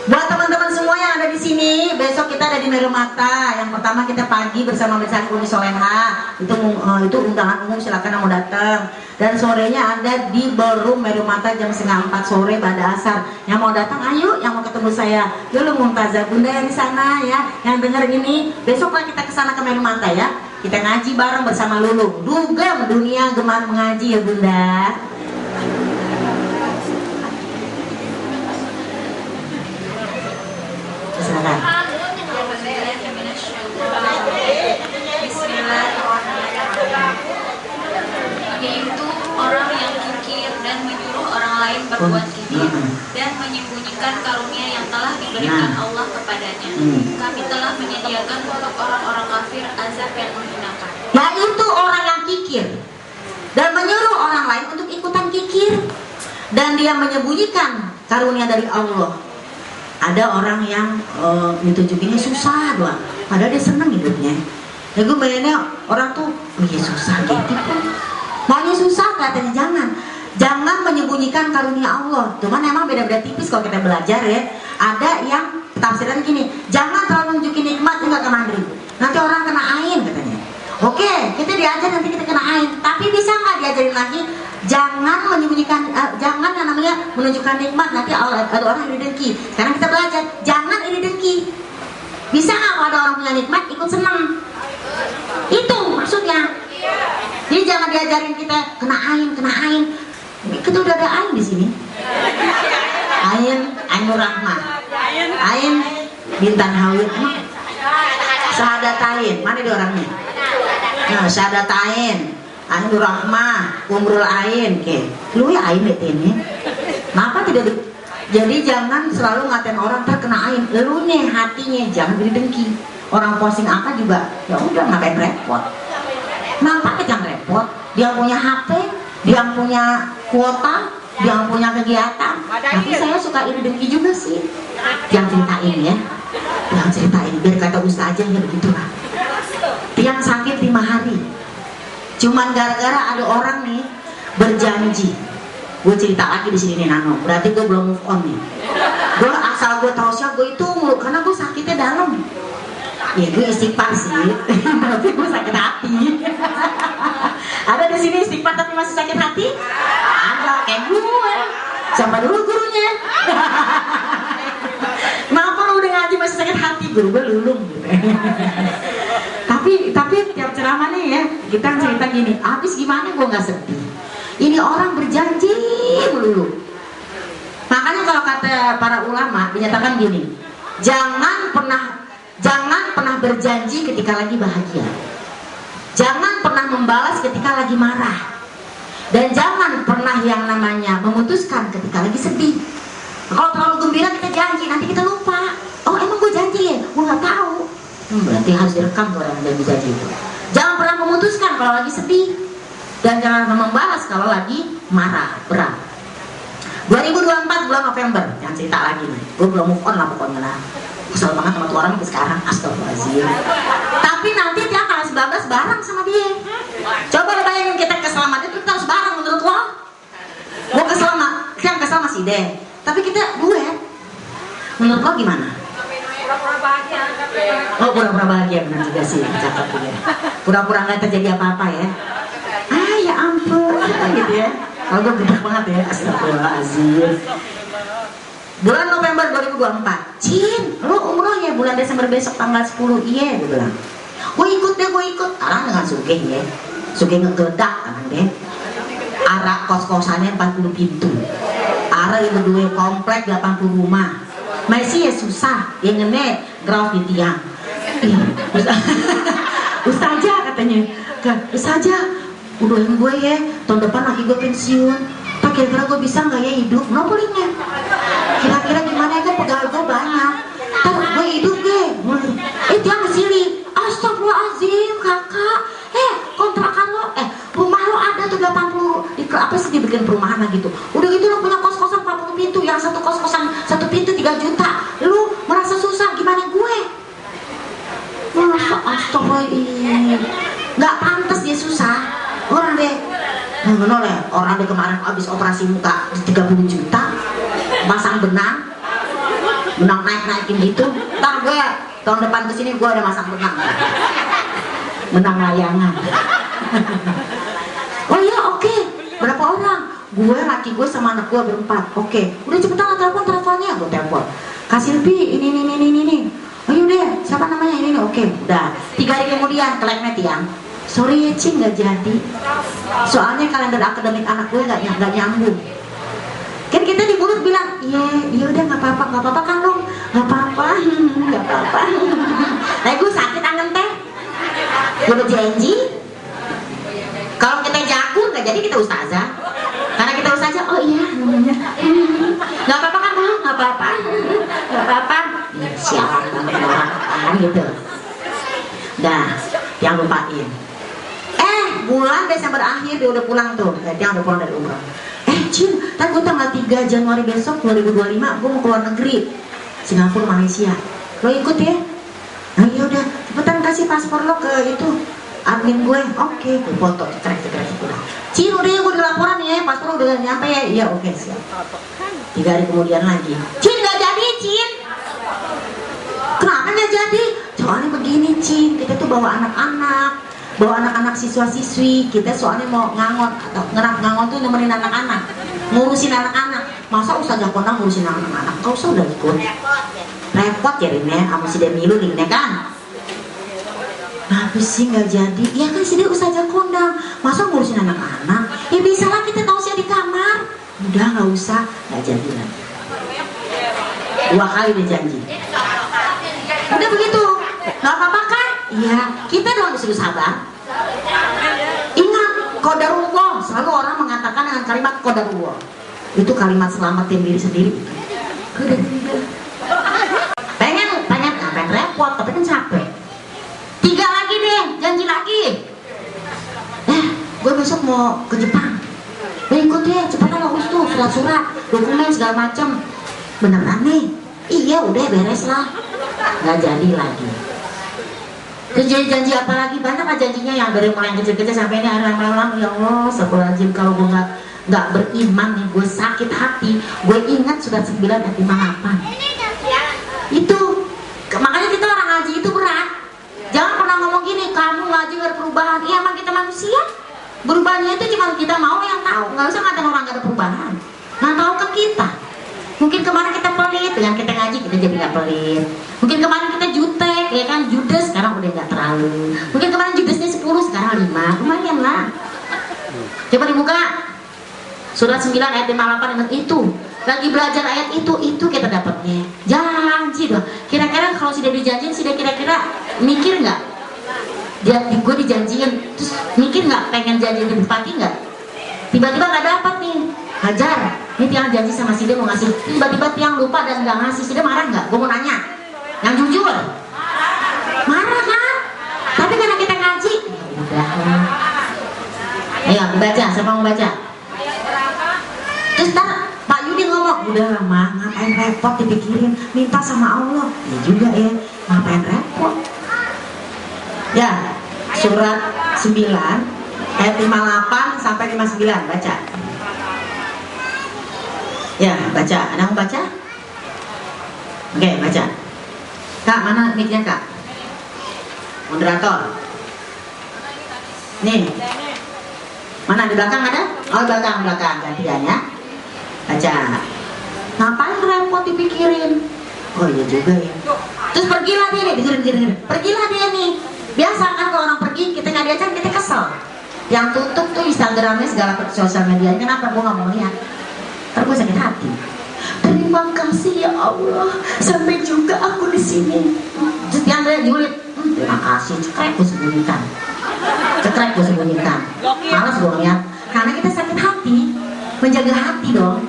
Buat teman-teman semua yang ada di sini, besok kita ada di Meru Mata. Yang pertama kita pagi bersama Bersama Uni Soleha. Itu undangan umum, silakan yang mau datang. Dan sorenya ada di ballroom Meru Mata jam 3:30 sore pada asar. Yang mau datang ayo, yang mau ketemu saya. Dulu Mumtazah Bunda yang di sana ya, yang dengar ini, besoklah kita ke sana ke Meru Mata ya. Kita ngaji bareng bersama Lulung. Dugem dunia gemar mengaji ya Bunda. Silakan. Yaitu orang yang kikir dan menyuruh orang lain berbuat kikir dan menyembunyikan karunia yang telah diberikan Allah kepadanya. Kami telah menyediakan untuk orang-orang kafir azab yang menghinakan. Yaitu orang yang kikir dan menyuruh orang lain untuk ikutan kikir, dan dia menyembunyikan karunia dari Allah. Ada orang yang ditunjukinnya susah doang, padahal dia seneng hidupnya. Ya gue bayangnya orang tuh, susah gitu. Maunya susah katanya, jangan menyembunyikan karunia Allah. Cuman emang beda-beda tipis kalau kita belajar ya. Ada yang tafsiran gini, jangan terlalu nunjukin nikmat enggak ke mandiri. Nanti orang kena ain katanya. Oke, kita diajar nanti kita kena ain. Tapi bisa nggak diajarin lagi? Jangan menyembunyikan, jangan yang namanya menunjukkan nikmat, nanti ada orang iri dengki. Sekarang kita belajar, jangan iri dengki. Bisa nggak kalau ada orang punya nikmat ikut senang? Itu maksudnya. Jadi jangan diajarin kita kena ain. Kita udah ada ain di sini. Ainur Rahmah. Ain Bintan Hawid. Syahadatain. Mana dia orangnya? Nah, Syahadatain. Ainur Rahmah, Umrul Ain, lu ya ain ini. Kenapa tidak jadi jangan selalu ngatain orang terkena ain. Lu nih hatinya jangan beri dengki. Orang posting apa juga, ya udah ngapain repot. Nampaknya repot. Dia punya HP, dia punya kuota, dia punya kegiatan. Tapi saya suka iri dengki juga sih. Yang ceritain ya, yang ceritain biar kata ustaz aja ya begitulah. Tiang sakit 5 hari, cuman gara-gara ada orang nih berjanji. Gue cerita lagi di sini nih Nano, berarti gue belum move on nih. Gue asal gue tahu siapa gue itu mulu, karena gue sakitnya dalam. Ya gue istighfar sih, tapi gue sakit hati. Ada di sini istighfar tapi masih sakit hati? Ada, kayak gue. Siapa dulu gurunya? Kenapa lu udah ngaji masih sakit hati? Guru gue lulung. Tapi tiap ceramah nih ya, kita cerita gini, habis gimana gue nggak sedih. Ini orang berjanji melulu. Makanya kalau kata para ulama dinyatakan gini, jangan pernah berjanji ketika lagi bahagia, jangan pernah membalas ketika lagi marah, dan jangan pernah yang namanya memutuskan ketika lagi sedih. Kalau terlalu gembira kita janji, nanti kita lupa. Oh emang gue janji ya? Gue nggak tahu. Berarti harus direkam orang yang janji itu. Jangan pernah memutuskan kalau lagi sedih, dan jangan pernah membalas kalau lagi marah berat. 2024 bulan November, yang cerita lagi nih, gue belum move on lah pokoknya lah. Kesel banget sama tuh orang sampai sekarang, astagfirullahaladzim. Tapi nanti dia tanggal 19 bareng sama dia. Coba lo bayangin kita kesel sama dia, kita harus bareng menurut lo. Gue kesel sama, yang kesel sama si Den, tapi kita duet. Menurut lo gimana? Pura-pura bahagia. Oh pura-pura bahagia, benar juga sih, cakep ya. Pura-pura nggak terjadi apa-apa ya. Ah ya ampun, gitu ya. Kalau gue bener banget ya, astagfirullahaladzim. Bulan November 2024, Cin, lu umroh ya bulan Desember besok tanggal 10, iya gue bilang. Gue ikut deh, gue ikut. Arang dengan Sugeng ya, Sugeng ngegeledak kan deh. Arah kos-kosannya 40 pintu, arah itu 2 komplek 80 rumah. Masih ya susah, yang ngene ground di tiang. Ustazah katanya, Ustazah, udoin gue ya, tahun depan lagi gue pensiun. Pak kira-kira gue bisa nggak ya hidup? Nopolinya. Kira-kira gimana ya, pegawai gue banyak. Ntar gue hidup deh. Dia ngesili. Astagfirullahaladzim kakak. Kontrakan lo, rumah lo ada tuh 80. Apa sih dibikin perumahan lah gitu. Udah gitu lo punya kos-kosan 40 pintu. Yang satu kos-kosan 1 pintu 3 juta. Lu merasa susah, gimana gue? Masa astagfirullahaladzim. Gak pantas dia susah. Orang deh, orang deh kemarin habis operasi muka 30 juta, pasang benang naik-naikin gitu. Ntar gue tahun depan kesini gue ada masang benang layangan. Oh iya oke. Berapa orang? Gue, laki gue sama anak gue berempat. Oke. Udah cepetan teleponnya. Gue telepon. Kasih lebih ini. Oh yaudah, siapa namanya ini? Oke. Udah. 3 hari kemudian keleknya tiang. Sorry ya Cing, nggak jadi. Soalnya kalender akademik anak gue nggak nyambung. Kan kita di mulut bilang, iya udah nggak apa-apa kan lo, nggak apa-apa. Nah gue sakit angen teh. Gue udah janji. Kalau kita jago nggak jadi kita ustazah. Karena kita ustazah, oh iya namanya. Nggak apa-apa kan lo, nggak apa-apa. Sialan banget orang gitu. Dah, yang lupain. Bulan Desember akhir dia udah pulang tuh, dia udah pulang dari umrah. Cin, kan gue tanggal 3 Januari besok 2025 gue mau keluar negeri, Singapura, Malaysia. Lo ikut ya? Nah iya udah, cepetan kasih paspor lo ke itu admin gue. Oke, gue foto, cekrek. Cin udah ya, gue udah laporan ya, paspor udah nyampe ya. Iya oke siap. 3 hari kemudian lagi, Cin nggak jadi Cin. Kenapa nggak jadi? Soalnya begini Cin, kita tuh bawa anak-anak siswa-siswi, kita soalnya mau ngangon atau ngangon tuh nemenin anak-anak, ngurusin anak-anak. Masa Ustazah Kondang ngurusin anak-anak? Kau usah udah ikut. Repot ya Rine, sama si Demilu Rine kan. Habis sih nggak jadi. Ya kan si dia Ustazah Kondang, masa ngurusin anak-anak? Ya bisa lah kita tahu sih di kamar. Udah nggak usah, nggak jadi lagi. 2 kali dia janji. Udah begitu, nggak apa-apa kan? Iya, kita doang disuruh sabar. Ingat, qadarullah. Selalu orang mengatakan dengan kalimat qadarullah. Itu kalimat selamatin diri sendiri. Pengen repot, tapi kan capek. 3 lagi deh, janji lagi. Gue Agustus mau ke Jepang. Ikut ya, cepetan Agustus, surat-surat, dokumen segala macam. Beneran nih? Iya, udah beres lah. Nggak jadi lagi. Terus janji apa lagi? Banyak lah janjinya yang dari mulai yang kecil-kecil sampai ini lama-lama. Ya Allah, astagfirullahaladzim, kalau gue nggak beriman nih, gue sakit hati. Gue ingat surat 9 ayat 58. Itu makanya kita orang ngaji itu berat. Jangan pernah ngomong gini, kamu ngaji gak ada perubahan. Iya, emang kita manusia. Berubahnya itu cuma kita mau yang tahu. Nggak usah ngatain orang gak ada perubahan. Nah, tahu kan kita. Mungkin kemarin kita pelit, dengan kita ngaji kita jadi gak pelit. Mungkin kemarin kita jutek, ya kan, judes, sekarang udah gak terlalu. Mungkin kemarin judesnya 10, sekarang 5, lumayan lah. Coba dibuka surat 9 ayat 58, ingat itu. Lagi belajar ayat itu kita dapatnya. Janji dong. Kira-kira kalau sudah dijanjiin, sudah kira-kira mikir nggak? Gue dijanjiin, terus mikir nggak? Pengen janji lebih pagi nggak? Tiba-tiba nggak dapat nih. Hajar, ini tiang janji sama si dia mau ngasih. Tiba-tiba tiang lupa dan nggak ngasih. Si dia marah nggak? Gue mau nanya. Yang jujur. Marah kan? Tapi karena kita ngaji, ya udah. Ayo dibaca. Siapa mau baca? Terus Pak Yudi ngomong, udah lama ngapain repot dipikirin, minta sama Allah. Ya juga ya, ngapain repot. Ya, surat 9 ayat 58 sampai 59, baca. Ya, baca. Ada yang baca? Oke, baca. Kak, mana mic-nya Kak? Moderator. Nih. Mana di belakang ada? Oh, belakang gantian ya. Baca. Ngapain repot dipikirin? Oh iya juga ya. Terus pergilah dia nih, dengerin. Pergilah dia nih. Biasa kan kalau orang pergi, kita nggak diajak, kita kesel. Yang tutup tuh Instagramnya segala sosial media. Kenapa gue nggak mau lihat? Ntar gue sakit hati. Terima kasih ya Allah, sampai juga aku di sini. Terus yang dia julid, terima kasih. Cekrek gue sembunyikan. Malas gue lihat. Karena kita sakit hati. Menjaga hati dong,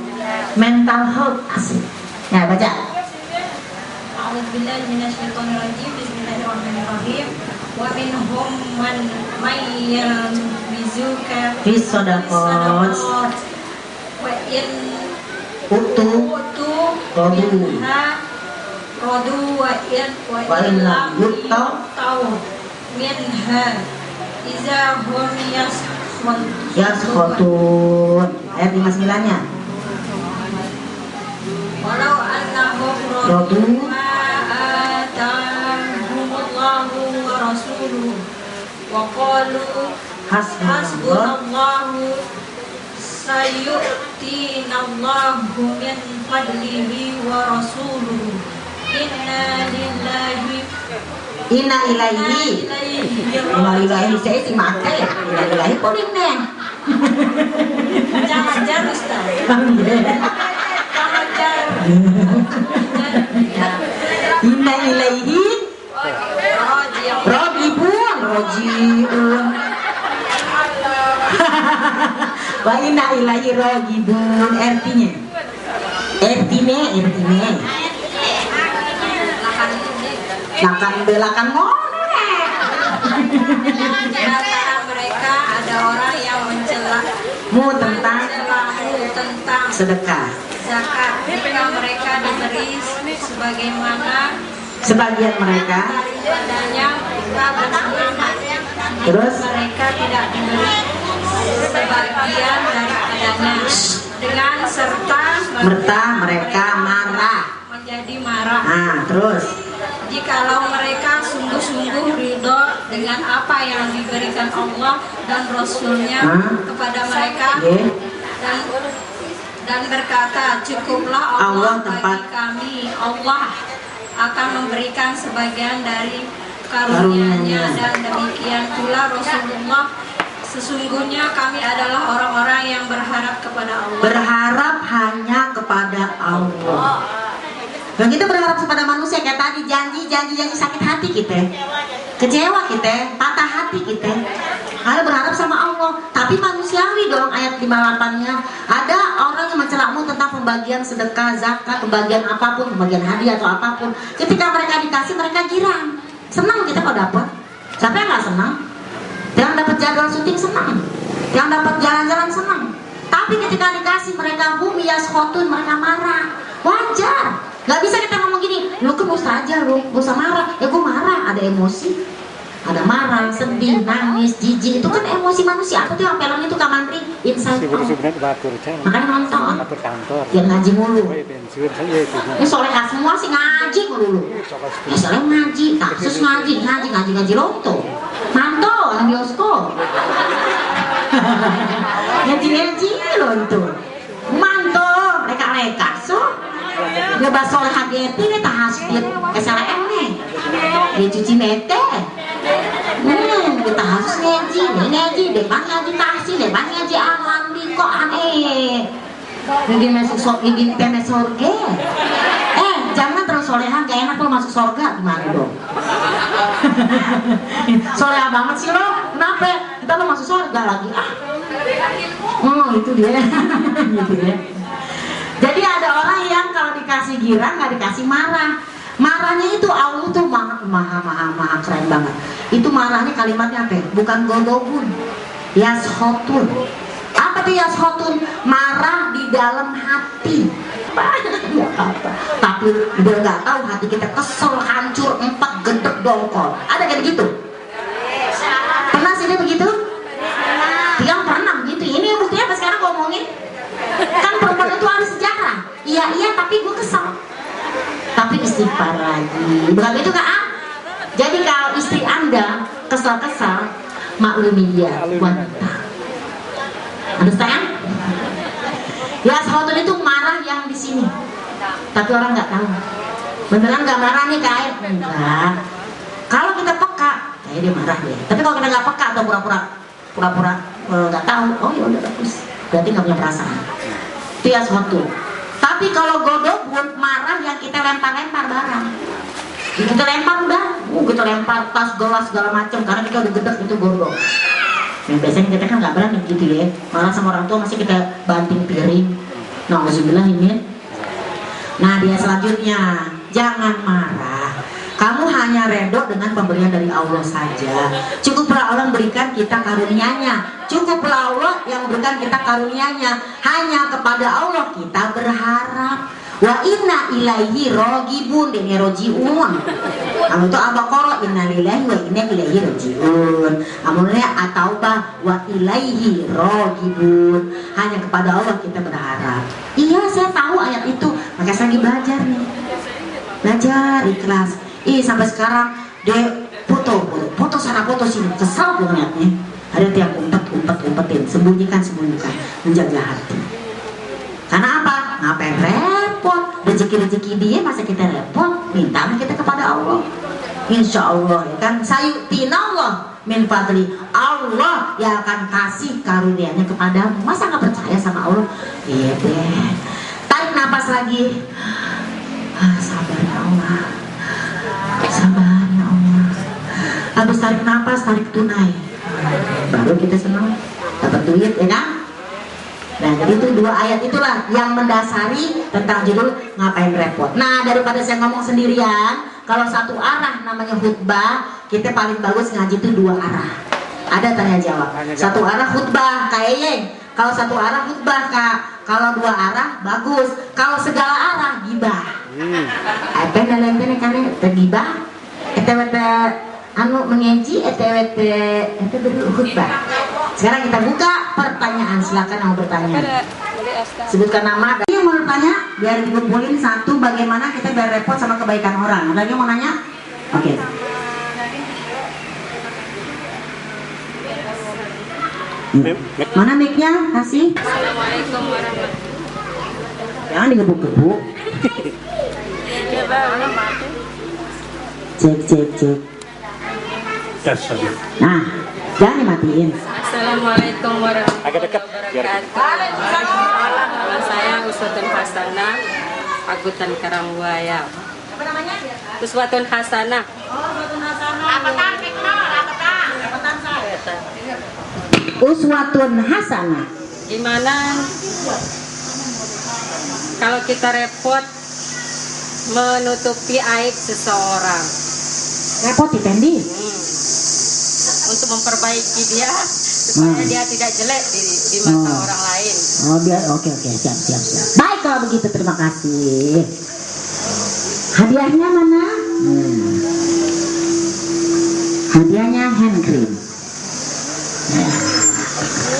mental health asik. Ya baca. A'udzubillahi minasyaitonirrajim. Bismillahirrahmanirrahim. Wa minhum man yalmizuka Fis shadaqat wa in utu rodu wa in lam yutau minha iza hum yaskhatun. Ayat 59-nya. Walau annahum radu ma atahumullahu wa rasuluhu wa qalu hasbunallahu sayu'tinallahu min fadlihi wa rasuluhu inna ilaihi saya si mata ya. Inna ilaihi poling nih. Jangan Ustaz. Inna ilaihi rojiun. Wa inna ilaihi rojiun. Artinya lakan monek. Di antara mereka ada orang yang mencelamu tentang sedekah. zakat jika mereka diberi sebagian mereka padanya kita bersenang hati. Terus Mereka tidak diberi sebagian daripadanya dengan serta mereka marah. menjadi marah. Nah, terus Jikalau mereka sungguh-sungguh ridho dengan apa yang diberikan Allah dan Rasulnya kepada mereka dan berkata, cukuplah Allah bagi kami, Allah akan memberikan sebagian dari karunia-Nya, dan demikian pula Rasulullah. Sesungguhnya kami adalah orang-orang yang berharap kepada Allah. Berharap hanya kepada Allah. Dan kita berharap kepada manusia kayak tadi, janji sakit hati kita, kecewa kita, patah hati kita. Ada berharap sama Allah, tapi manusiawi dong. Ayat 58-nya ada orang yang mencelamu tentang pembagian sedekah, zakat, pembagian apapun, pembagian hadiah atau apapun. Ketika mereka dikasih, mereka girang, senang kita kalau dapat. Siapa yang nggak senang? Jangan dapat jadwal syuting senang. Yang dapat jalan-jalan senang. Tapi ketika dikasih mereka bumi yashotun, mereka marah. Wajar. Gak bisa kita ngomong gini, lu kan usah aja, lu gak usah marah. Ya gue marah, ada emosi. Ada marah, sedih, nangis, jijik. Itu kan emosi manusia. Aku tuh yang film itu Kamandri, Inside Out. Makanya nonton. Ya ngaji mulu. Ini soleha semua sih ngaji mulu. Ya soalnya ngaji, kasus ngaji lonto. Manto, anak bioskop. Ngaji lonto. Manto, reka-reka. So, dia bahas soleha gitu, dia tahasudit SLM nih. Dia cuci mete. Kita harus ngaji, depan ngaji tahsin, depan ngaji alhamdulillah kok aneh. Gigi masuk gigi temes surga. Jangan terus soleha, gak enak lo masuk surga, gimana dong? Soleha banget sih lo, kenapa? Kita lo masuk surga lagi itu dia. Gitu ya. Jadi ada orang yang kalau dikasih girang gak dikasih marah. Marahnya itu Allah tuh maha keren banget. Itu marahnya kalimatnya apa? Bukan godobun, yashotun. Apa tuh yashotun? Marah di dalam hati. Tapi udah nggak tahu hati kita kesel, hancur, empat gedek dongkol. Ada kayak gitu? Pernah sih dia begitu? Yang pernah begitu. Ini buktinya apa sekarang ngomongin? Kan perempuan itu ada sejarah. Iya tapi gue kesel. Tapi istighfar lagi. Bukan itu Kak? Jadi kalau istri Anda kesal-kesal, maklumi dia wanita. Understand? Ya sahotun itu marah yang di sini. Tapi orang nggak tahu. Beneran nggak marah nih Kak? Enggak. Kalau kita peka, kayak dia marah ya. Tapi kalau kita nggak peka atau pura-pura nggak tahu, oh ya udah bagus. Berarti nggak punya perasaan. Itu ya sahotun. Tapi kalau godobun marah yang kita lempar-lempar barang. Kita lempar udah, kita lempar tas, gelas segala macam karena kita udah gedek itu godok. Yang biasanya kita kan nggak berani gitu ya. Malah sama orang tua masih kita banting piring. Nauzubillah ini. Nah dia selanjutnya, jangan marah. Kamu hanya redho dengan pemberian dari Allah saja. Cukuplah Allah berikan kita karunia-Nya. Cukuplah Allah yang memberikan kita karunia-Nya. Hanya kepada Allah kita berharap. Wa inna ilaihi rogibun dan rojiun. Kamu itu Al-Baqarah inna lillahi wa inna ilaihi rojiun. Amulnya at-taubah wa ilaihi rogibun. Hanya kepada Allah kita berharap. Iya saya tahu ayat itu. Makanya saya lagi belajar nih. Belajar ikhlas. Sampai sekarang dia foto sana foto sini, kesal gue ngeliatnya. Ada tiap umpetin, sembunyikan, menjaga hati. Karena apa? Ngapain repot? Rezeki dia masa kita repot? Minta kita kepada Allah. Insya Allah ya kan. Sayu'tinallah min fadli. Allah yang akan kasih karunia-Nya kepadamu. Masa nggak percaya sama Allah? Iya deh. Tarik napas lagi. Sabar ya Allah. Sabar ya Allah. Habis tarik nafas, tarik tunai. Baru kita senang dapat duit ya kan? Nah jadi itu dua ayat itulah yang mendasari tentang judul ngapain repot. Nah daripada saya ngomong sendirian, kalau satu arah namanya khutbah, kita paling bagus ngaji itu dua arah. Ada tanya jawab. Satu arah khutbah kayaknya. Kalau satu arah khutbah Kak. Kalau dua arah bagus. Kalau segala arah gibah. Apa dalam kalian tergibah? ETWT anu mengaji, ETWT itu dulu khutbah. Sekarang kita buka pertanyaan. Silakan yang mau bertanya. Sebutkan nama. Yang mau bertanya biar dikumpulin satu. Bagaimana kita biar repot sama kebaikan orang. Ada lagi yang mau nanya? Oke. Mana mic-nya? Kasih. Assalamualaikum warahmatullahi. Jangan digebuk-gebuk. Cek. Nah, jangan dimatiin. Assalamualaikum warahmatullahi wabarakatuh. Nama saya Uswatun Hasanah, Agutan Karangbuaya. Apa namanya? Uswatun Hasanah. Uswatun Hasanah. Gimana kalau kita repot menutupi aib seseorang? Repot Tendi. Untuk memperbaiki dia supaya dia tidak jelek di mata orang lain. Oh biar oke siap. Baik kalau begitu, terima kasih. Hadiahnya mana? Hadiahnya hand cream.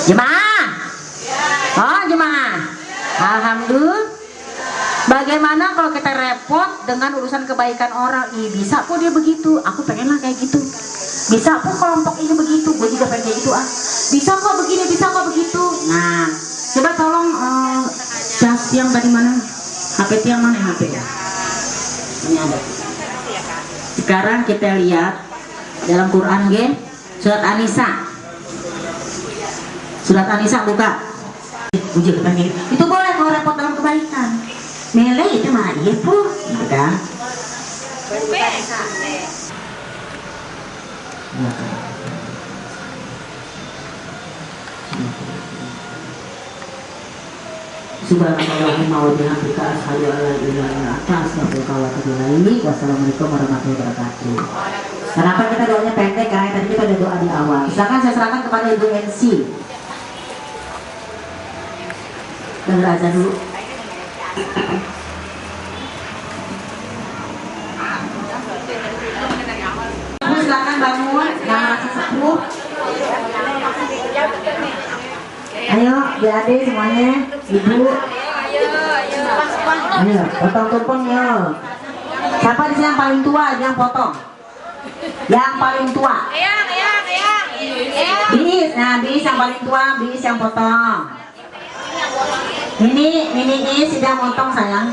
Jemaah. Oh jemaah. Alhamdulillah. Bagaimana kalau kita repot dengan urusan kebaikan orang? Bisa kok dia begitu. Aku pengenlah kayak gitu. Bisa kok kelompok ini begitu. Gue juga pengen kayak gitu ah. Bisa kok begini, bisa kok begitu. Nah, coba tolong cas yang tadi mana? HP yang mana HP ya? Ini ada. Sekarang kita lihat dalam Quran surat An-Nisa. Surat An-Nisa buka. Uji kepengen. Itu boleh kalau repot dalam kebaikan. Mele itu mah iya pun, kan? Subhanallahumma wa bihamdika asyhadu an la ilaha illa anta astaghfiruka wa atubu ilaik. Wassalamualaikum warahmatullahi wabarakatuh. Kenapa kita doanya pendek? Karena tadi kita ada doa di awal. Silakan saya serahkan kepada Ibu NC. Dengar azan dulu. Silakan bangun, yang masih sepuh. Ayo, adik semuanya, ibu. Ayo, potong tumpeng ya. Siapa di sini yang paling tua? Yang potong. Yang paling tua. Bis, nah bis yang paling tua, bis yang potong. Ini is yang potong sayang.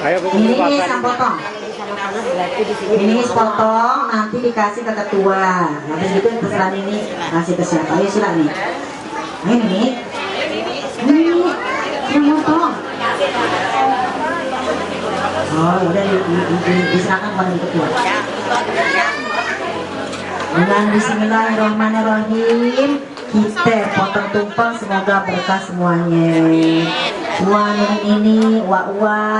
Ayo ini yang potong. Ini potong, nanti dikasih ke ketua. Habis itu terserah ini kasih ke siapa? Ayo sila nih. Ini yang potong. Oh udah diserahkan kepada ketua. Dengan bismillahirrahmanirrahim kita potong tumpeng, semoga berkah semuanya. ini wa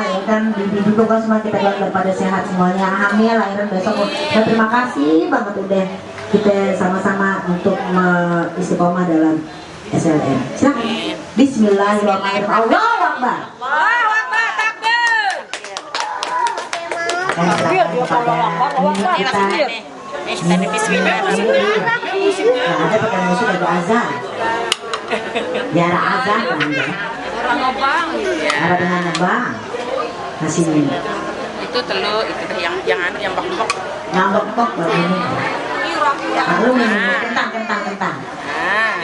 ya kan bibi kan semua kita doakan daripada sehat semuanya, hamil lahiran besok. Dan terima kasih banget udah kita sama-sama untuk istiqomah dalam SLM. Silakan. Bismillahirrahmanirrahim. Allahu Akbar. Allahu Akbar, takbir. Ada pakai musuh ada azan. Biar azan kan ya. Ada dengan abang. Kasih ini. Itu telur, itu yang bak-bak. Yang bak-bak baru ini. Lalu minum kentang.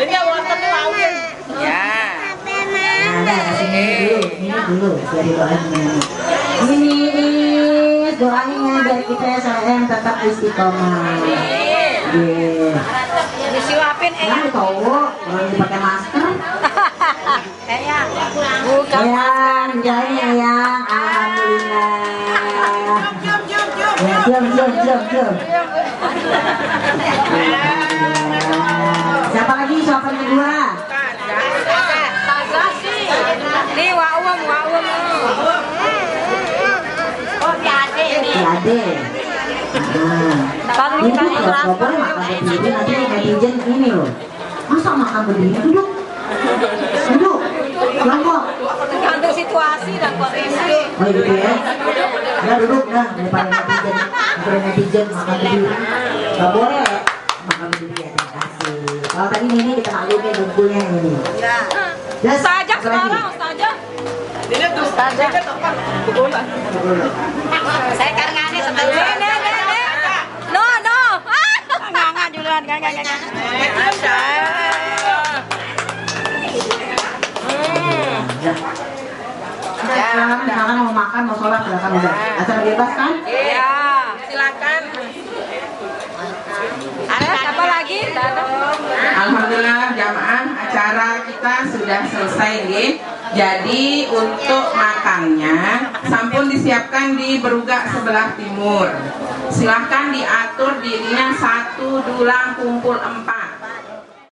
Ini wortel lawin. Ya. Ada kasih ini dulu. Biar doain ini. Doanya biar kita SLM tetap istiqomah. Disuapin Nah, cowok kalau dipakai masker. Bukan. Yang alhamdulillah. Jom. Siapa lagi suapan kedua? Ini wa'um. Oh, Ade. Ini kalau boleh makan berdiri, nanti netizen ini loh. Masa makan berdiri? Duduk. Jongkok. Tergantung situasi dan kondisi. Oh gitu ya. Ya duduk dah daripada netizen makan berdiri. Gak boleh makan berdiri ya, terima kasih. Kalau tadi ini kita maklumin bungkulnya ini. Ya. Ustazah sekarang, Ustazah. Ini tuh Ustazah. Saya karengane sebentar. No. Enggak duluan, enggak. Misalkan mau makan, mau sholat, silakan udah. Acara bebas kan? Iya, silakan. Ada apa lagi? Alhamdulillah jamaah, acara kita sudah selesai nih. Jadi untuk makannya sampun disiapkan di berugak sebelah timur. Silahkan diatur dirinya 1 dulang kumpul 4.